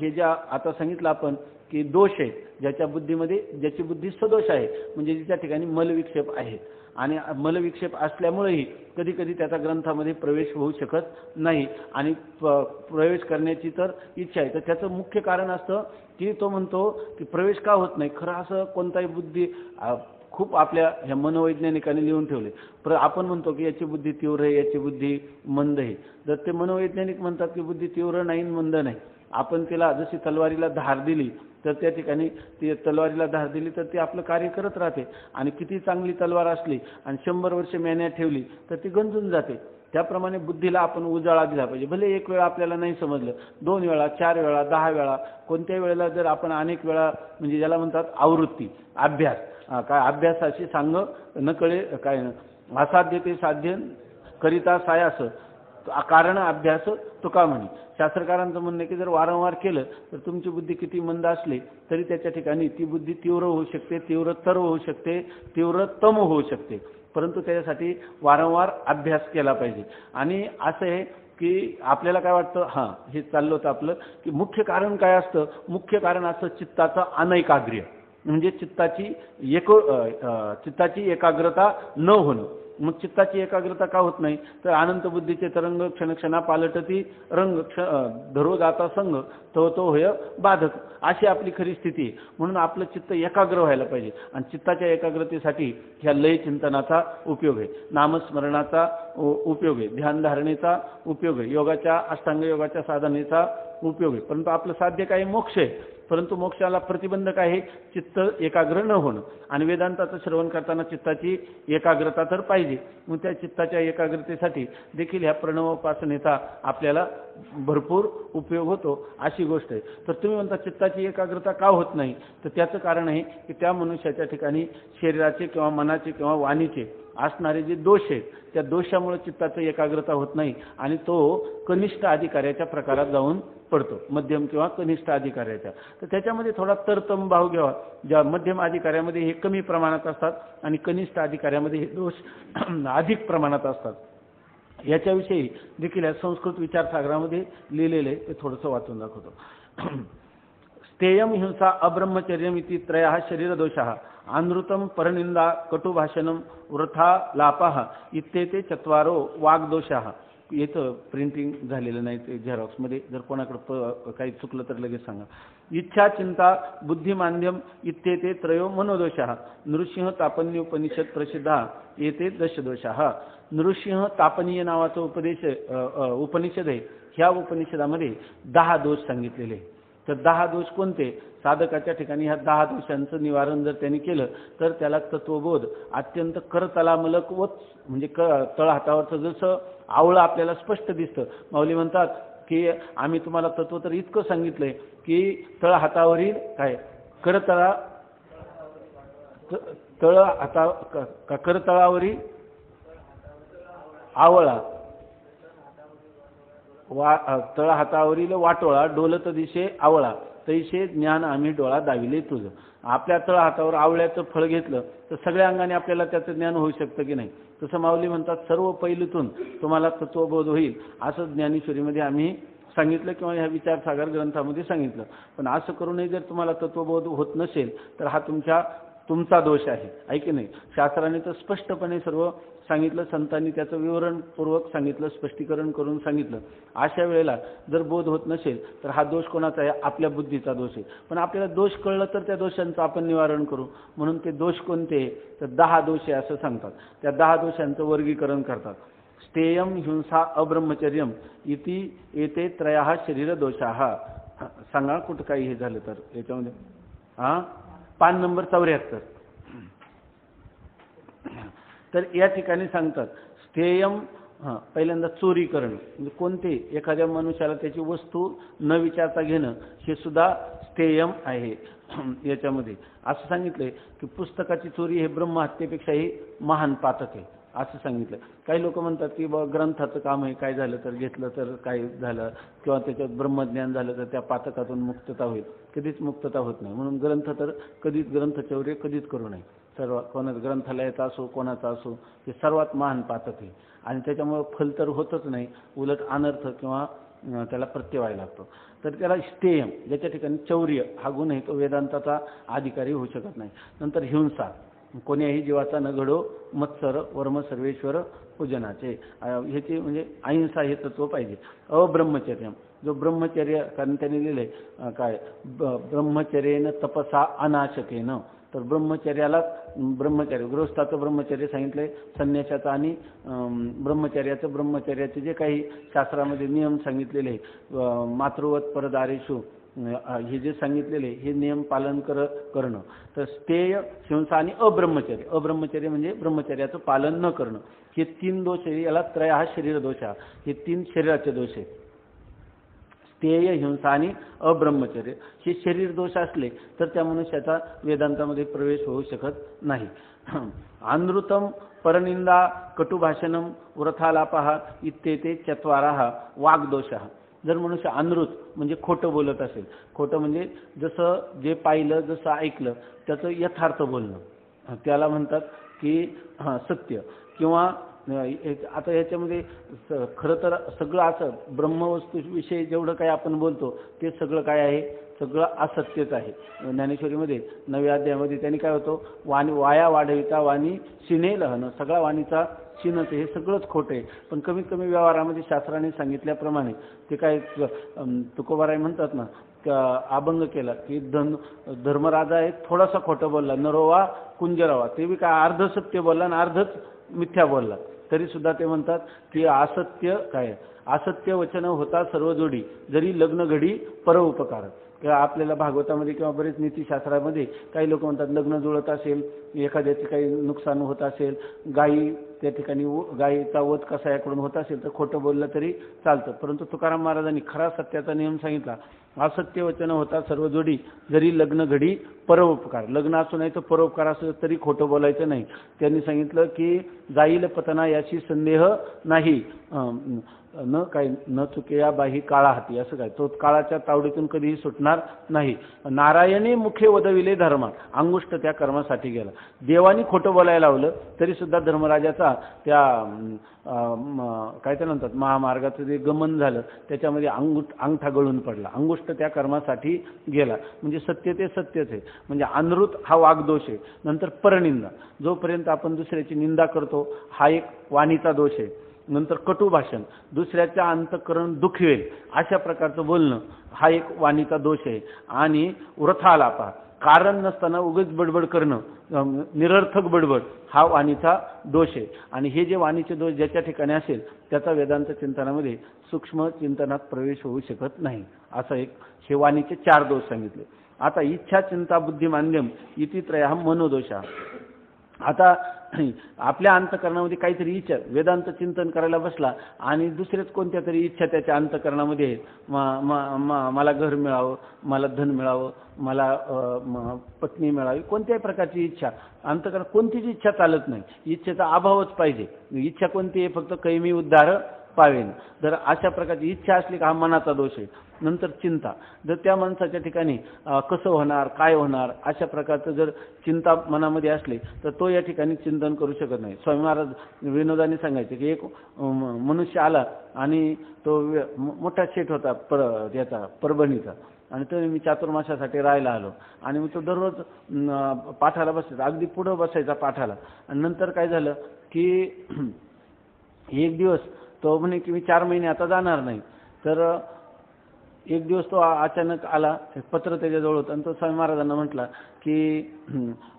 हे ज्या आता सांगितलं आपण की दोष आहे ज्याच्या बुद्धीमध्ये, ज्याची बुद्धी सदोष आहे म्हणजे ज्याच्या ठिकाणी मलविक्षेप आहेत आणि मलविक्षेप असल्यामुळेही कधी कधी त्याचा ग्रंथामध्ये प्रवेश होऊ शकत नाही. आणि प्रवेश करण्याची तर इच्छा आहे तर त्याचं मुख्य कारण असतं की तो म्हणतो की प्रवेश का होत नाही. खरं असं कोणताही बुद्धी खूप आपल्या ह्या मनोवैज्ञानिकांनी लिहून ठेवले. आपण म्हणतो की याची बुद्धी तीव्र आहे, याची बुद्धी मंद आहे. जर ते मनोवैज्ञानिक म्हणतात की बुद्धी तीव्र नाही मंद नाही, आपण तिला जशी तलवारीला धार दिली तर त्या ठिकाणी ती तलवारीला धार दिली तर ती आपलं कार्य करत राहते. आणि किती चांगली तलवार असली आणि 100 वर्ष मेहनत ठेवली तर ती गंजून जाते. त्याप्रमाणे बुद्धीला आपण उजाळा दिला पाहिजे. भले एक वेळा आपल्याला नाही समजलं, 2 वेळा, 4 वेळा, 10 वेळा, कोणत्याही वेळेला जर आपण अनेक वेळा म्हणजे ज्याला म्हणतात आवृत्ती अभ्यास, काय अभ्यासाची सांग न कळे काय असाध्य ते साध्य करिता सायास कारण अभ्यास तुका म्हणे. शास्त्रकारांचं म्हणणं की जर वारंवार केलं तर तुमची बुद्धी किती मंद असली तरी त्याच्या ठिकाणी ती बुद्धी तीव्र होऊ शकते, तीव्रतर होऊ शकते, तीव्रतम होऊ शकते, परंतु त्याच्यासाठी वारंवार अभ्यास केला पाहिजे. आणि असं आहे की आपल्याला काय वाटतं हे चाललं होतं आपलं की मुख्य कारण काय असतं. मुख्य कारण असतं चित्ताचं अनैकाग्र्य, म्हणजे चित्ताची एकाग्रता न होणं. मग चित्ताची एकाग्रता का होत नाही? तर अनंत बुद्धीचे तरंग क्षणक्षणा पालटती रंग धरो जाता संग तो तो होय बाधक, अशी आपली खरी स्थिती आहे. म्हणून आपलं चित्त एकाग्र व्हायला पाहिजे आणि चित्ताच्या एकाग्रतेसाठी ह्या लय चिंतनाचा उपयोग आहे, नामस्मरणाचा उपयोग आहे, ध्यानधारणेचा उपयोग आहे, योगाच्या अष्टांग योगाच्या साधनेचा उपयोग आहे. परंतु आपलं साध्य काय? मोक्ष आहे. परंतु मोक्षाला प्रतिबंध काय आहे? चित्त एकाग्र न होणं. आणि वेदांताचं श्रवण करताना चित्ताची एकाग्रता तर पाहिजे. मग त्या चित्ताच्या एकाग्रतेसाठी देखील ह्या प्रणवोपासनेचा आपल्याला भरपूर उपयोग होतो, अशी गोष्ट आहे. तर तुम्ही म्हणता चित्ताची एकाग्रता का होत नाही? तर त्याचं कारण आहे की त्या मनुष्याच्या ठिकाणी शरीराचे किंवा मनाचे किंवा वाणीचे असणारे जे दोष आहेत, त्या दोषामुळे चित्ताची एकाग्रता होत नाही आणि तो कनिष्ठ अधिकाऱ्याच्या प्रकारात जाऊन पडतो, मध्यम किंवा कनिष्ठ अधिकाऱ्याच्या. तर त्याच्यामध्ये थोडा तरतम भाव घ्यावा. ज्या मध्यम अधिकाऱ्यामध्ये हे कमी प्रमाणात असतात आणि कनिष्ठ अधिकाऱ्यामध्ये हे दोष अधिक प्रमाणात असतात. याच्याविषयी देखील या संस्कृत विचारसागरामध्ये लिहिलेले ते थोडंसं वाचून दाखवतो. स्थेयम हिंसा अब्रह्मचर्यम इति त्रयः शरीरदोषः अनृतम परनिंदा कटुभाषणम वृथा लापः इत्येते चत्वारो वाग्दोषः. येतं प्रिंटिंग झालेलं नाही ते झेरॉक्समध्ये, जर कोणाकडे काही चुकलं तर लगेच सांगा. इच्छा चिंता बुद्धिमांद्यम इत्येते त्रयो मनोदोषः नृसिंह तापनीय उपनिषद प्रसिद्धा येते दशदोषः. नृसिंह तापनीय नावाचा उपनिषद आहे. ह्या उपनिषदामध्ये 10 दोष सांगितलेले. तर 10 दोष कोणते? साधकाच्या ठिकाणी ह्या 10 दोषांचं निवारण जर त्यांनी केलं तर त्याला तत्वबोध अत्यंत करतलामलक व म्हणजे तळहातावरचं जसं आवळं आपल्याला स्पष्ट दिसतं. माऊली म्हणतात की आम्ही तुम्हाला तत्व तर इतकं सांगितलंय की तळहातावरील काय करतळावरील आवळा तळहातावरील वाटोळा डोलत दिशे आवळा तैसे ज्ञान आम्ही डोळा दाविले तुझं. आपल्या तळहातावर आवळ्याचं फळ घेतलं तर सगळ्या अंगाने आपल्याला त्याचं ज्ञान होऊ शकतं की नाही? तसं माऊली म्हणतात सर्व पैलूतून तुम्हाला तत्वबोध होईल असं ज्ञानेश्वरीमध्ये आम्ही सांगितलं किंवा ह्या विचारसागर ग्रंथामध्ये सांगितलं. पण असं करूनही जर तुम्हाला तत्वबोध होत नसेल तर हा तुमचा दोष आहे, आहे की नाही? शास्त्राने तर स्पष्टपणे सर्व सांगितलं, संतांनी त्याचं विवरणपूर्वक सांगितलं, स्पष्टीकरण करून सांगितलं. अशा वेळेला जर बोध होत नसेल तर हा दोष कोणाचा आहे? आपल्या बुद्धीचा दोष आहे. पण आपल्याला दोष कळलं तर त्या दोषांचं आपण निवारण करू. म्हणून ते दोष कोणते? तर 10 दोष आहे असं सांगतात. त्या 10 दोषांचं वर्गीकरण करतात. स्थेयम हिंसा अब्रह्मचर्यम इति एते त्रयः शरीरदोषाः. सांगा कुठं काही हे झालं तर याच्यामध्ये. पान नंबर 74. तर या ठिकाणी सांगतात स्थेयम पहिल्यांदा चोरी करणं म्हणजे कोणते? एखाद्या मनुष्याला त्याची वस्तू न विचारता घेणं हे सुद्धा स्थेयम आहे. याच्यामध्ये असं सांगितलंय की पुस्तकाची चोरी हे ब्रह्महत्येपेक्षाही महान पातक आहे असं सांगितलं. काही लोक म्हणतात की ग्रंथाचं काम आहे, काय झालं तर घेतलं तर काय झालं किंवा त्याच्यात ब्रह्मज्ञान झालं तर त्या पातकातून मुक्तता होईल. कधीच मुक्तता होत नाही. म्हणून ग्रंथ तर कधीच ग्रंथचौर्य कधीच करू नये. सर्व कोणाचं ग्रंथालयाचा असो कोणाचा असो हे सर्वात महान पातक आहे आणि त्याच्यामुळे फल तर होतच नाही, उलट अनर्थ किंवा त्याला प्रत्यय व्हायला लागतो. तर त्याला स्थेयम ज्याच्या ठिकाणी चौर्य हा गुण आहे तो वेदांताचा अधिकारी होऊ शकत नाही. नंतर हिंसा कोण्याही जीवाचा न घडो मत्सर वर्म सर्वेश्वर पूजनाचे ह्याची म्हणजे अहिंसा हे तत्व पाहिजे. अब्रह्मचर्य जो ब्रह्मचर्य कारण त्यांनी लिहिले काय ब्रह्मचर्येन तपसा अनाशकेन. तर ब्रह्मचर्य गृहस्थाचं ब्रह्मचर्य सांगितलंय, संन्यासाचं आणि ब्रह्मचर्याचे जे काही शास्त्रामध्ये नियम सांगितलेले मातृवत परदारेषु हे जे सांगितलेले हे नियम पालन करणं. तर स्थेय हिंसा आणि अब्रह्मचर्य म्हणजे ब्रह्मचर्याचं पालन न करणं हे 3 दोष आहे. याला त्रयः शरीर दोष हे 3 शरीराचे दोष आहेत. स्थेय हिंसा आणि अब्रह्मचर्य हे शरीर दोष असले तर त्या मनुष्याचा वेदांतामध्ये प्रवेश होऊ शकत नाही. अनृतम परनिंदा कटुभाषणम वृथालापः इत्येते चत्वारः वाग्दोषः. जर मनुष्य अनृत म्हणजे खोटं बोलत असेल, खोटं म्हणजे जसं जे पाहिलं जसं ऐकलं त्याचं यथार्थ बोलणं त्याला म्हणतात की सत्य. किंवा आता याच्यामध्ये खरं तर सगळं असं ब्रह्मवस्तूविषयी जेवढं काही आपण बोलतो ते सगळं काय आहे सगळं असत्यच आहे. ज्ञानेश्वरीमध्ये 9व्या अध्यायामध्ये त्यांनी काय होतं, वाणी वाया वाढविता वाणी शिने लहन, सगळा वाणीचा शिनच हे सगळंच खोटं आहे. पण कमीत कमी व्यवहारामध्ये शास्त्राने सांगितल्याप्रमाणे ते काय तुकोबाराय म्हणतात ना, अभंग केला की धर्मराजा आहे थोडासा खोटं बोलला, नरोवा कुंजरावा, ते बी काय अर्ध सत्य बोलला आणि अर्धच मिथ्या बोलला, तरी सुद्धा ते म्हणतात की असत्य काय, असत्य वचन होता सर्व जोडी, जरी लग्न घडी परउपकार. किंवा आपल्याला भागवतामध्ये किंवा बरेच नीतिशास्त्रामध्ये काही लोक म्हणतात लग्न जुळत असेल, एखाद्याचे काही नुकसान होत असेल, गायी त्या ठिकाणी गायीचा वध कसा याकडून होत असेल तर खोटं बोललं तरी चालतं. परंतु तुकाराम महाराजांनी खरा सत्याचा नियम सांगितला, असत्य वचन होता सर्व जोडी, जरी लग्न घडी परोपकार. लग्न असो नाही तर परोपकार असो तरी खोटं बोलायचं नाही. त्यांनी सांगितलं की जाईल पतना याची संदेह नाही, न काही न चुकेया बाही काळा हाती, असं काय, तो काळाच्या तावडीतून कधीही सुटणार नाही. नारायणी मुखे वदविले धर्मा, अंगुष्ट त्या कर्मासाठी गेला. देवानी खोटं बोलायला लावलं तरी सुद्धा धर्मराजाचा त्या काय ते म्हणतात महामार्गाचं जे गमन झालं त्याच्यामध्ये अंगठा गळून पडला, अंगुष्ट त्या कर्मासाठी गेला. म्हणजे सत्य ते सत्यच आहे. म्हणजे अनृत हा वागदोष आहे. नंतर परनिंदा, जोपर्यंत आपण दुसऱ्याची निंदा करतो हा एक वाणीचा दोष आहे. नंतर कटू भाषण, दुसऱ्याच्या अंतःकरण दुखवेल अशा प्रकारचं बोलणं हा एक वाणीचा दोष आहे. आणि वृथालापा, कारण नसताना उगाच बडबड करणं, निरर्थक बडबड हा वाणीचा दोष आहे. आणि हे जे वाणीचे दोष ज्याच्या ठिकाणी असेल त्याचा वेदांत चिंतनामध्ये सूक्ष्म चिंतनात प्रवेश होऊ शकत नाही. असं एक हे वाणीचे 4 दोष सांगितले. आता इच्छा चिंता बुद्धी मांद्यम इति त्रयः मनोदोषा. आता आपल्या अंतःकरणामध्ये काहीतरी इच्छा, वेदांत चिंतन करायला बसला आणि दुसरेच कोणत्या तरी इच्छा त्याच्या अंतःकरणामध्ये आहेत, मला घर मिळावं, मला धन मिळावं, मला पत्नी मिळावी, कोणत्याही प्रकारची इच्छा अंतःकरण, कोणतीच इच्छा चालत नाही, इच्छेचा अभावच पाहिजे. इच्छा कोणती आहे, फक्त कैमी उद्धार पावेन. जर अशा प्रकारची इच्छा असली का हा मनाचा दोष आहे. नंतर चिंता, जर त्या माणसाच्या ठिकाणी कसं होणार काय होणार अशा प्रकारचं जर चिंता मनामध्ये असली तर तो या ठिकाणी चिंतन करू शकत नाही. स्वामी महाराज विनोदाने सांगायचे की एक मनुष्य आला आणि तो मोठा शेठ होता याचा परभणीचा, आणि तो मी चातुर्मासासाठी राहायला आलो आणि मग तो दररोज पाठाला बसायचा, अगदी पुढं बसायचा पाठाला. आणि नंतर काय झालं की एक दिवस तो म्हणे की मी 4 महिने आता जाणार नाही. तर एक दिवस तो अचानक आला, पत्र त्याच्याजवळ होतं आणि तो स्वामी महाराजांना म्हटला की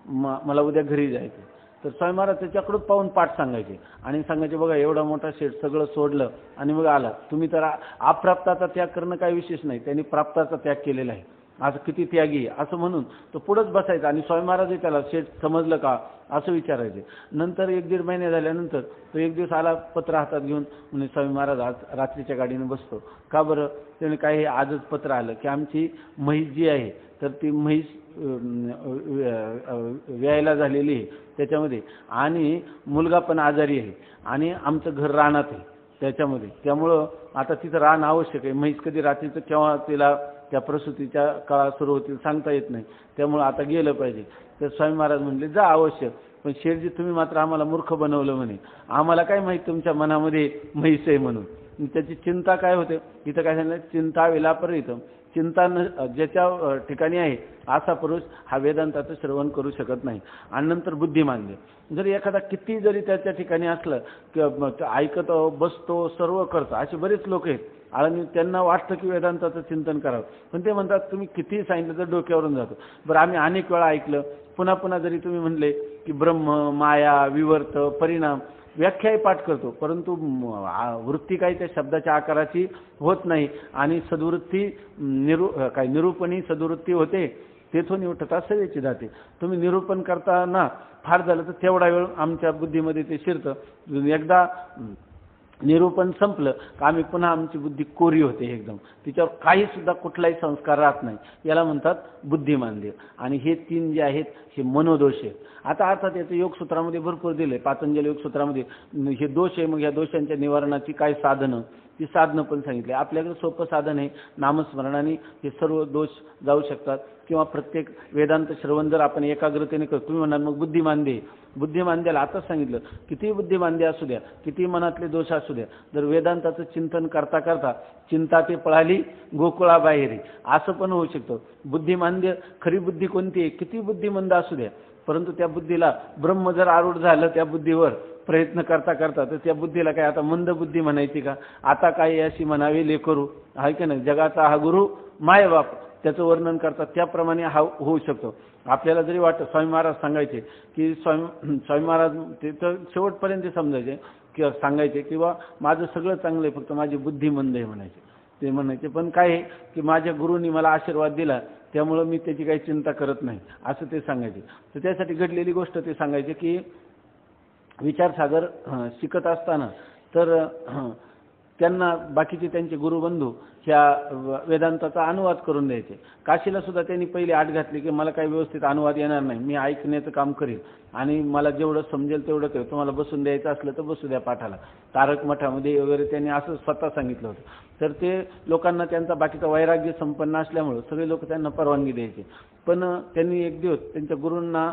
मला उद्या घरी जायचं. तर स्वामी महाराज त्याच्याकडून पाहून पाठ सांगायचे आणि सांगायचे बघा एवढा मोठा शेठ सगळं सोडलं आणि मग आला, तुम्ही तर अप्राप्ताचा त्याग करणं काही विशेष नाही, त्यांनी प्राप्ताचा त्याग केलेला आहे, आज किती त्यागी असं म्हणून तो पुढंच बसायचा. आणि स्वामी महाराज त्याला शेठ समजलं का असं विचारायचे. नंतर 1-1.5 महिने झाल्यानंतर तो एक दिवस आला पत्र हातात घेऊन, म्हणजे स्वामी महाराज आज रात्रीच्या गाडीने बसतो का बरं. त्याने काय हे आजच पत्र आलं की आमची म्हैस जी आहे तर ती म्हैस व्यायला झालेली आहे त्याच्यामध्ये, आणि मुलगा पण आजारी आहे आणि आमचं घर रानात आहे त्याच्यामध्ये, त्यामुळं आता तिथं रान आवश्यक आहे. म्हैस कधी रात्रीचं केव्हा तिला त्या प्रसूतीच्या काळात सुरू होतील सांगता येत नाही, त्यामुळं आता गेलं पाहिजे. तर स्वामी महाराज म्हणले जा अवश्य, पण शेठजी तुम्ही मात्र आम्हाला मूर्ख बनवलं म्हणे, आम्हाला काय माहिती तुमच्या मनामध्ये म्हैस आहे म्हणून. त्याची चिंता काय होते इथं काय सांगितलं, चिंता विलापरित, चिंता ज्याच्या ठिकाणी आहे असा पुरुष हा वेदांताचं श्रवण करू शकत नाही. आणि नंतर बुद्धिमांद्य, जरी एखादा किती जरी त्याच्या ठिकाणी असलं किंवा ऐकतो बसतो सर्व करतो, असे बरेच लोक आहेत आणि त्यांना वाटतं की वेदांताचं चिंतन करावं, पण ते म्हणतात तुम्ही किती सांगितलं तर डोक्यावरून जातो. बरं आम्ही अनेक वेळा ऐकलं, पुन्हा पुन्हा जरी तुम्ही म्हणले की ब्रह्म माया विवर्त परिणाम व्याख्याही पाठ करतो, परंतु वृत्ती काही त्या शब्दाच्या आकाराची होत नाही आणि सद्वृत्ती निरूपणी सद्वृत्ती होते तेथून उठता सेवेची जाते. तुम्ही निरूपण करताना फार झालं तर तेवढा वेळ आमच्या बुद्धीमध्ये ते शिरतं, एकदा निरूपण संपलं का आम्ही पुन्हा आमची बुद्धी कोरी होते एकदम, तिच्यावर काही सुद्धा कुठलाही संस्कार राहत नाही, याला म्हणतात बुद्धिमांद्य. आणि हे 3 जे आहेत हे मनोदोष आहेत. आता अर्थात याचं योगसूत्रामध्ये भरपूर दिले, पातंजली योगसूत्रामध्ये हे दोष आहे, मग या दोषांच्या निवारणाची काय साधनं ती साधनं पण सांगितली. आपल्याकडे सोपं साधन आहे, नामस्मरणाने हे सर्व दोष जाऊ शकतात. किंवा प्रत्येक वेदांत श्रवण जर आपण एकाग्रतेने करतो, तुम्ही म्हणाल मग बुद्धिमांद्य, बुद्धिमांद्याला आताच सांगितलं, किती बुद्धिमांद्य असू द्या, किती मनातले दोष असू द्या, जर वेदांताचं चिंतन करता करता चिंता ते पळाली गोकुळाबाहेरी, असं पण होऊ शकतं. बुद्धिमांद्य, खरी बुद्धी कोणती आहे? किती बुद्धिमंद असू द्या, परंतु त्या बुद्धीला ब्रह्म जर आरूढ झालं त्या बुद्धीवर प्रयत्न करता करता, तर त्या बुद्धीला काय आता मंद बुद्धी म्हणायची का? आता काय अशी म्हणावी लेकरू, आहे की नाही, जगाचा हा गुरु माय बाप, त्याचं वर्णन करतात त्याप्रमाणे हा होऊ शकतो. आपल्याला जरी वाटतं, स्वामी महाराज सांगायचे की स्वामी महाराज ते तर शेवटपर्यंत समजायचे किंवा सांगायचे किंवा माझं सगळं चांगलं आहे, फक्त माझी बुद्धी मंद आहे म्हणायचे. ते म्हणायचे पण काय आहे की माझ्या गुरुंनी मला आशीर्वाद दिला त्यामुळं मी त्याची काही चिंता करत नाही, असं ते सांगायचे. तर त्यासाठी घडलेली गोष्ट ते सांगायचे की विचारसागर शिकत असताना तर त्यांना बाकीचे त्यांचे गुरुबंधू ह्या वेदांताचा अनुवाद करून द्यायचे. काशीला सुद्धा त्यांनी पहिली आठ घातली की मला काही व्यवस्थित अनुवाद येणार नाही, मी ऐकण्याचं काम करेन आणि मला जेवढं समजेल तेवढं करेल, तुम्हाला बसून द्यायचं असलं तर बसू द्या पाठाला. तारक मठामध्ये वगैरे त्यांनी असं स्वतः सांगितलं होतं. तर ते लोकांना त्यांचा बाकीचा वैराग्य संपन्न असल्यामुळं सगळे लोक त्यांना परवानगी द्यायचे. पण त्यांनी एक दिवस त्यांच्या गुरूंना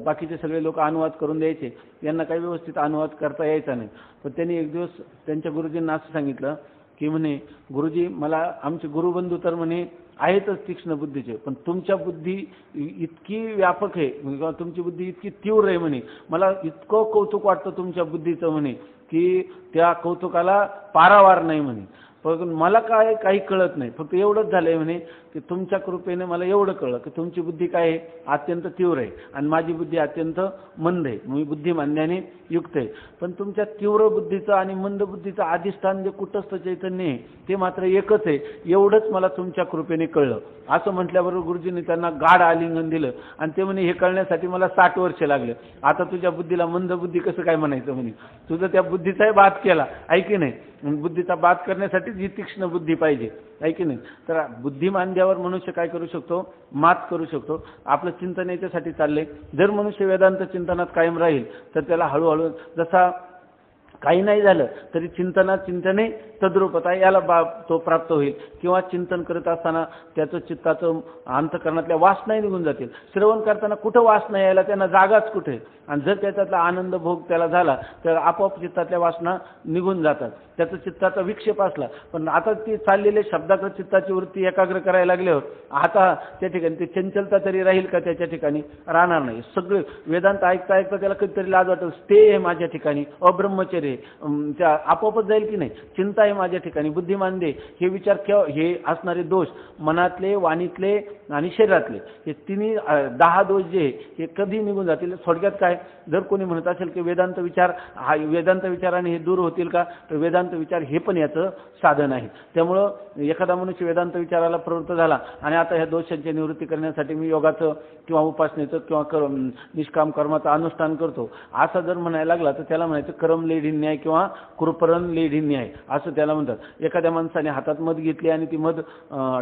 बाकीचे सगळे लोक अनुवाद करून द्यायचे, यांना काही व्यवस्थित अनुवाद करता यायचा नाही. पण त्यांनी एक दिवस त्यांच्या गुरुजींना असं सांगितलं की म्हणे गुरुजी, मला आमचे गुरुबंधू तर म्हणे आहेतच तीक्ष्ण बुद्धीचे, पण तुमच्या बुद्धी इतकी व्यापक आहे, किंवा तुमची बुद्धी इतकी तीव्र आहे म्हणे, मला इतकं कौतुक वाटतं तुमच्या बुद्धीचं म्हणे की त्या कौतुकाला पारावार नाही म्हणे. पण मला काय काही कळत नाही, फक्त एवढंच झालंय म्हणे की तुमच्या कृपेने मला एवढं कळलं की तुमची बुद्धी काय आहे, अत्यंत तीव्र आहे आणि माझी बुद्धी अत्यंत मंद आहे, मी बुद्धिमांद्याने युक्त आहे. पण तुमच्या तीव्र बुद्धीचं आणि मंद बुद्धीचं अधिष्ठान जे कुटस्थ चैतन्य आहे ते मात्र एकच आहे, एवढंच मला तुमच्या कृपेने कळलं. असं म्हटल्याबरोबर गुरुजींनी त्यांना गाढ आलिंगन दिलं आणि ते म्हणे हे कळण्यासाठी मला 60 वर्ष लागले. आता तुझ्या बुद्धीला मंद बुद्धी कसं काय म्हणायचं म्हणे, तुझं त्या बुद्धीचाही बात केला आहे की नाही. बुद्धीचा बात करण्यासाठी जी तीक्ष्ण बुद्धी पाहिजे आहे की नाही. तर बुद्धिमांद्यावर मनुष्य काय करू शकतो, मात करू शकतो. आपलं चिंतन याच्यासाठी चाललंय, जर मनुष्य वेदांत चिंतनात कायम राहील तर त्याला हळूहळू जसा काही नाही झालं तरी चिंतने तद्रूपता याला तो प्राप्त होईल. किंवा चिंतन करत असताना त्याचं चित्ताचं अंतःकरणातल्या वासनाही निघून जातील. श्रवण करताना कुठं वासना यायला, त्यांना जागाच कुठे, आणि जर त्याच्यातला आनंद भोग त्याला झाला तर आपोआप चित्तातल्या वासना निघून जातात, त्याचा चित्ताचा विक्षेप असला. पण आता ती चाललेले शब्दाकडे चित्ताची वृत्ती एकाग्र करायला लागल्यावर आता त्या ठिकाणी ते चंचलता तरी राहील का, त्याच्या ठिकाणी राहणार नाही. सगळे वेदांत ऐकता ऐकता त्याला कधीतरी लाज वाटेल, ते आहे माझ्या ठिकाणी, अब्रह्मचर्य त्या आपोआपच जाईल की नाही. चिंता आहे माझ्या ठिकाणी, बुद्धिमांद्य, हे विचार केव्हा, हे असणारे दोष मनातले, वाणीतले आणि शरीरातले, हे तिन्ही 10 दोष जे हे कधी निघून जातील. थोडक्यात काय, जर कोणी म्हणत असेल की वेदांत विचाराने हे दूर होतील का, तर वेदांत विचार हे पण याचं साधन आहे. त्यामुळं एखादा मनुष्य वेदांत विचाराला प्रवृत्त झाला आणि आता ह्या दोषांची निवृत्ती करण्यासाठी मी योगाचं किंवा उपासनेचं किंवा निष्काम कर्माचं अनुष्ठान करतो असं जर म्हणायला लागला तर त्याला म्हणायचं कर्म लेढिन्याय किंवा कृपरण लेढिन्याय असं त्याला म्हणतात. एखाद्या माणसाने हातात मध घेतली आणि ती मध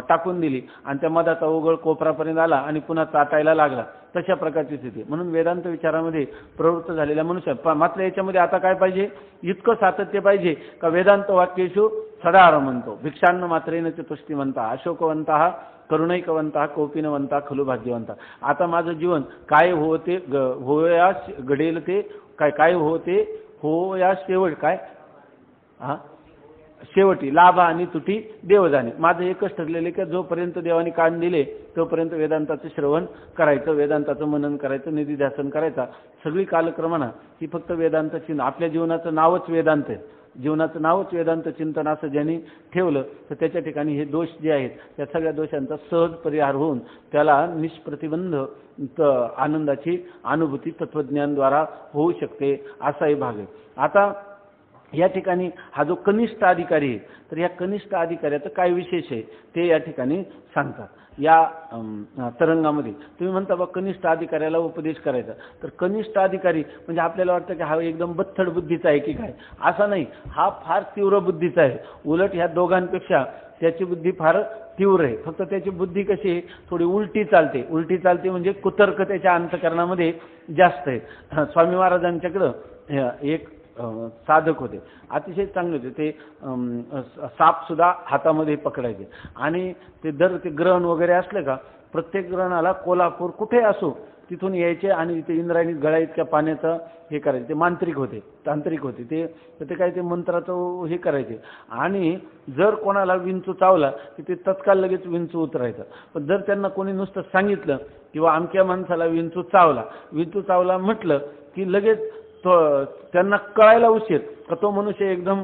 टाकून दिली आणि त्या मधाचा ओघळ कोपरापर्यंत आला आणि पुन्हा चाटायला लागला, तशा प्रकारची स्थिती. म्हणून वेदांत विचारामध्ये प्रवृत्त झालेल्या मनुष्य मात्र याच्यामध्ये आता काय पाहिजे, इतकं सातत्य पाहिजे का वेदांत वाक्येषु सदार म्हणतो, भिक्षान्न मात्रेन चतुष्टिमंता अशोकवंता करुणैकवंता कौपिनवंता खलु भाग्यवंता. आता माझं जीवन काय होते होयास घडेल ते काय होते होया शेवट काय शेवटी लाभ आणि तुटी देव जाणे. माझं एकच ठरलेलं की जोपर्यंत देवाने कान दिले तोपर्यंत वेदांताचं श्रवण करायचं, वेदांताचं मनन करायचं, निधिध्यासन करायचा. सगळी कालक्रमणा ही फक्त वेदांत चिंतन, आपल्या जीवनाचं नावच वेदांत आहे, जीवनाचं नावच वेदांत चिंतन असं ज्यांनी ठेवलं तर त्याच्या ठिकाणी हे दोष जे आहेत त्या सगळ्या दोषांचा सहज परिहार होऊन त्याला निष्प्रतिबंध आनंदाची अनुभूती तत्वज्ञानद्वारा होऊ शकते, असाही भाग आहे. आता या ठिकाणी हा जो कनिष्ठ अधिकारी आहे तर या कनिष्ठ अधिकाऱ्याचं काय विशेष आहे ते या ठिकाणी सांगतात. या तरंगामध्ये तुम्ही म्हणता बा कनिष्ठ अधिकाऱ्याला उपदेश करायचा, तर कनिष्ठ अधिकारी म्हणजे आपल्याला वाटतं की हा एकदम बत्थड बुद्धीचा आहे की काय, असा नाही, हा फार तीव्र बुद्धीचा आहे. उलट ह्या दोघांपेक्षा त्याची बुद्धी फार तीव्र आहे. फक्त त्याची बुद्धी कशी आहे, थोडी उलटी चालते म्हणजे कुतर्क त्याच्या अंतःकरणामध्ये जास्त आहे. स्वामी महाराजांच्याकडं एक साधक होते, अतिशय चांगले होते. ते साप सुद्धा हातामध्ये पकडायचे आणि ते ग्रहण वगैरे असले का प्रत्येक ग्रहणाला कोल्हापूर कुठे असो तिथून यायचे आणि ते इंद्रायणी गळा इतक्या पाण्याचं हे करायचे. ते मांत्रिक होते, तांत्रिक होते. ते काय ते मंत्राचं हे करायचे आणि जर कोणाला विंचू चावला की ते तत्काळ लगेच विंचू उतरायचं. पण जर त्यांना कोणी नुसतं सांगितलं किंवा अमक्या माणसाला विंचू चावला म्हटलं की लगेच त्यांना कळायला उशीर का तो मनुष्य एकदम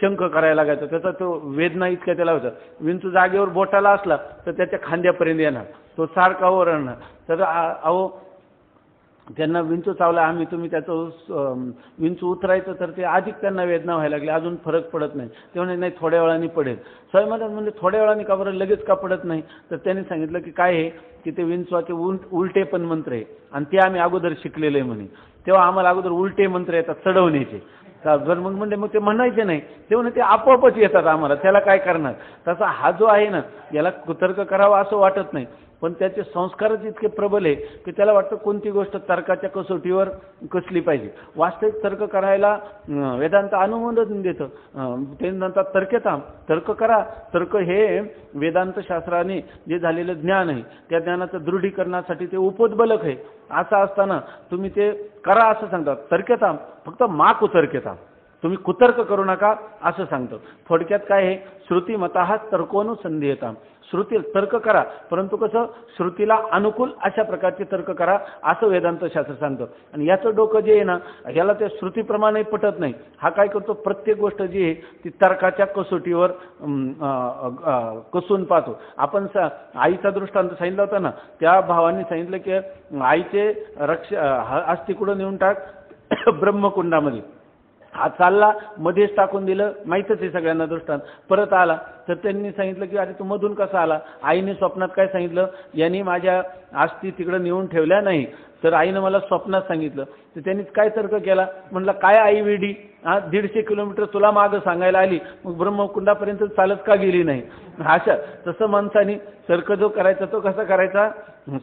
शंक करायला लागायचा. त्याचा तो वेदना इतक्या त्याला होता. विंचू जागेवर बोटाला असला तर त्याच्या खांद्यापर्यंत येणार, तो सारखा ओरडणार. तर अहो त्यांना विंचू चावला तुम्ही त्याचं विंचू उतरायचं तर ते अधिक त्यांना वेदना व्हायला लागली, अजून फरक पडत नाही. ते म्हणे नाही थोड्या वेळाने पडेल. स्वामी महाराज म्हणजे थोड्या वेळाने का बरं लगेच का पडत नाही. तर त्यांनी सांगितलं की काय आहे की ते विंचवाचे उलटे पण मंत्र आहे आणि ते आम्ही अगोदर शिकलेले म्हणे. तेव्हा आम्हाला अगोदर उलटे मंत्र येतात चढवण्याचे. जर मग ते म्हणायचे नाही, ते म्हणे ते आपोआपच येतात आम्हाला, त्याला काय करणार. तसा हा जो आहे ना याला कुतर्क करावा असं वाटत नाही, पण त्याचे संस्कारच इतके प्रबल आहे की त्याला वाटतं कोणती गोष्ट तर्काच्या कसोटीवर कसली पाहिजे. वास्तविक तर्क करायला वेदांत अनुमोदन देतं. ते म्हणतात तर्क करा. तर्क हे वेदांत शास्त्राने जे झालेलं ज्ञान आहे त्या ज्ञानाचं दृढीकरणासाठी ते उपोद्बलक आहे. असं असताना तुम्ही ते करा असं सांगतात. तर्क्यताम, फक्त मा कुतर्क्यताम, तुम्ही कुतर्क करू नका असं सांगतो. थोडक्यात काय आहे, श्रुतिमतः तर्कोनुसंधीयताम, श्रुती तर्क करा परंतु कसं श्रुतीला अनुकूल अशा प्रकारचे तर्क करा असं वेदांत शास्त्र सांगतं. आणि याचं डोकं जे आहे ना याला ते श्रुतीप्रमाणे पटत नाही. हा काय करतो, प्रत्येक गोष्ट जी आहे ती तर्काच्या कसोटीवर कसून पाहतो. आपण आईचा दृष्टांत सांगितला होता ना, त्या भावाने सांगितलं की आईचे अस्थि कुठं नेऊन टाक ब्रह्मकुंडामध्ये. हा चालला, मध्येच टाकून दिलं, माहीतच आहे सगळ्यांना दृष्टांत. परत आला तर त्यांनी सांगितलं की अरे तू मधून कसा आला. आईने स्वप्नात काय सांगितलं, यांनी माझ्या अस्थी तिकडं नेऊन ठेवल्या नाही. तर आईनं मला स्वप्नात सांगितलं. तर त्यांनी काय तर्क केला, म्हणलं काय आई वेडी, 150 किलोमीटर तुला मागं सांगायला आली, मग ब्रह्मकुंडापर्यंत चालत का गेली नाही. अशा तसं माणसाने तर्क जो करायचा तो कसा करायचा,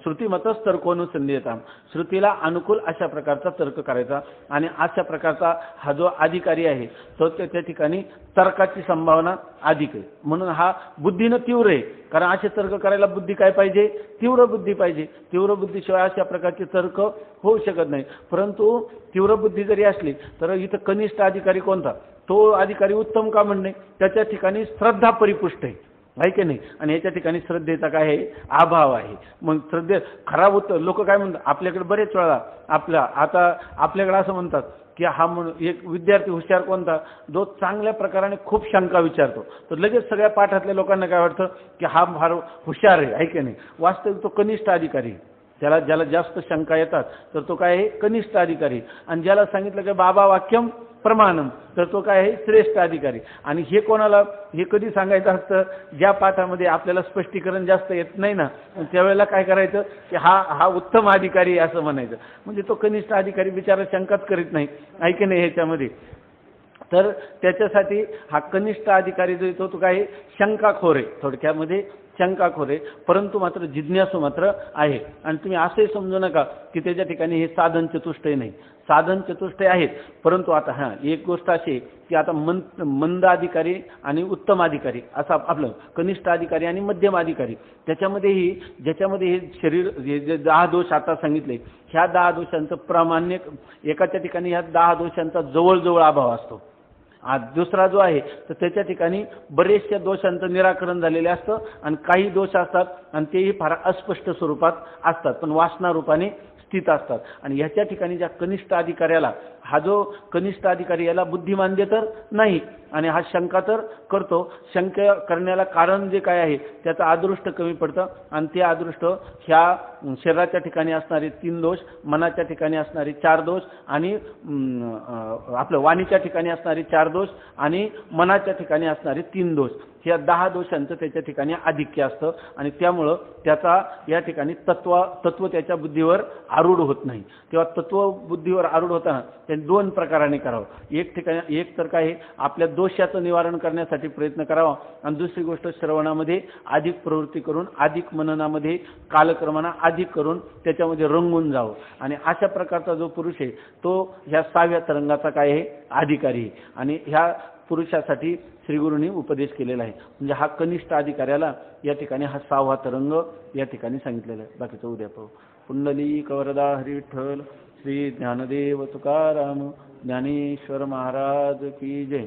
श्रुतीमतच तर्कोनुसंधीयताम, श्रुतीला अनुकूल अशा प्रकारचा तर्क करायचा. आणि अशा प्रकारचा हा जो अधिकारी आहे तो त्या ठिकाणी तर्काची संभावना अधिक आहे. म्हणून हा बुद्धीनं तीव्र आहे. कारण असे तर्क करायला बुद्धी काय पाहिजे, तीव्र बुद्धी पाहिजे. तीव्र बुद्धीशिवाय अशा प्रकारचे तर्क होऊ शकत नाही. परंतु तीव्र बुद्धी जरी असली तर इथं कनिष्ठ अधिकारी कोणता, तो अधिकारी उत्तम का म्हणणे, त्याच्या ठिकाणी श्रद्धा परिपुष्ट आहे की नाही. आणि याच्या ठिकाणी श्रद्धेचा काय आहे, अभाव आहे. मग श्रद्धे खराब होतं. लोक काय म्हणतात आपल्याकडे बरेच वेळा आता आपल्याकडे असं म्हणतात की हा एक विद्यार्थी हुशार कोणता, जो चांगल्या प्रकाराने खूप शंका विचारतो. तर लगेच सगळ्या पाठातल्या लोकांना काय वाटतं की हा फार हुशार आहे की नाही. वास्तविक तो कनिष्ठ अधिकारी. ज्याला जास्त शंका येतात तर तो काय आहे, कनिष्ठ अधिकारी. आणि ज्याला सांगितलं की बाबा वाक्यम प्रमाणम तर तो काय आहे, श्रेष्ठ अधिकारी. आणि हे कोणाला, हे कधी सांगायचं असतं, ज्या पाठामध्ये आपल्याला स्पष्टीकरण जास्त येत नाही ना त्यावेळेला काय करायचं की हा उत्तम अधिकारी असं म्हणायचं. म्हणजे तो कनिष्ठ अधिकारी बिचारा शंकाच करीत नाही, ऐके नाही ह्याच्यामध्ये. तर त्याच्यासाठी हा कनिष्ठ अधिकारी जो येतो तो काय, शंकाखोर आहे. थोडक्यामध्ये शंकाखोर आहे, परंतु मात्र जिज्ञासू मात्र आहे. आणि तुम्ही असंही समजू नका की त्याच्या ठिकाणी हे साधन चतुष्टय नाही. साधन चतुष्टय आहेत, परंतु आता एक गोष्ट अशी की आता मंद अधिकारी आणि उत्तम अधिकारी असं आपलं कनिष्ठ अधिकारी आणि मध्यम अधिकारी, ज्याच्यामध्ये हे शरीर जे 10 दोष आता सांगितले, ह्या 10 दोषांचं प्रामाण्य एकाच्या ठिकाणी ह्या 10 दोषांचा जवळजवळ अभाव असतो. दुसरा जो आहे तर त्याच्या ठिकाणी बरेचशा दोषांचं निराकरण झालेले असतं आणि काही दोष असतात आणि तेही फार अस्पष्ट स्वरूपात असतात पण वासना रूपाने स्थित असतात. आणि ह्याच्या ठिकाणी ज्या कनिष्ठ अधिकाऱ्याला, हा जो कनिष्ठ अधिकारी याला बुद्धिमांद्य तर नाही आणि हा शंका तर करतो. शंका करण्याला कारण जे काय आहे त्याचं अदृष्ट कमी पडतं आणि ते अदृष्ट ह्या शरीराच्या ठिकाणी असणारे 3 दोष, मनाच्या ठिकाणी असणारे 4 दोष आणि आपलं वाणीच्या ठिकाणी असणारे 4 दोष आणि मनाच्या ठिकाणी असणारे 3 दोष, ह्या 10 दोषांचं त्याच्या ठिकाणी आधिक्य असतं. आणि त्यामुळं त्याचा या ठिकाणी तत्व त्याच्या बुद्धीवर आरूढ होत नाही. तेव्हा तत्व बुद्धीवर आरूढ होताना त्यांनी दोन प्रकाराने करावं. एक ठिकाणी एक तर काय आपल्या दोषाचं निवारण करण्यासाठी प्रयत्न करावा आणि दुसरी गोष्ट श्रवणामध्ये अधिक प्रवृत्ती करून अधिक मननामध्ये कालक्रमाने अधिक करून त्याच्यामध्ये रंगून जावं. आणि अशा प्रकारचा जो पुरुष आहे तो ह्या 6व्या तरंगाचा काय आहे अधिकारी आहे. आणि ह्या पुरुषासाठी श्री गुरूंनी उपदेश केलेला आहे. म्हणजे हा कनिष्ठ अधिकाऱ्याला या ठिकाणी हा 6वा तरंग या ठिकाणी सांगितलेला आहे. बाकीचं उद्या पाहू. पुंडलिक वरदा हरी विठ्ठल श्री ज्ञानदेव तुकाराम ज्ञानेश्वर महाराज की जय.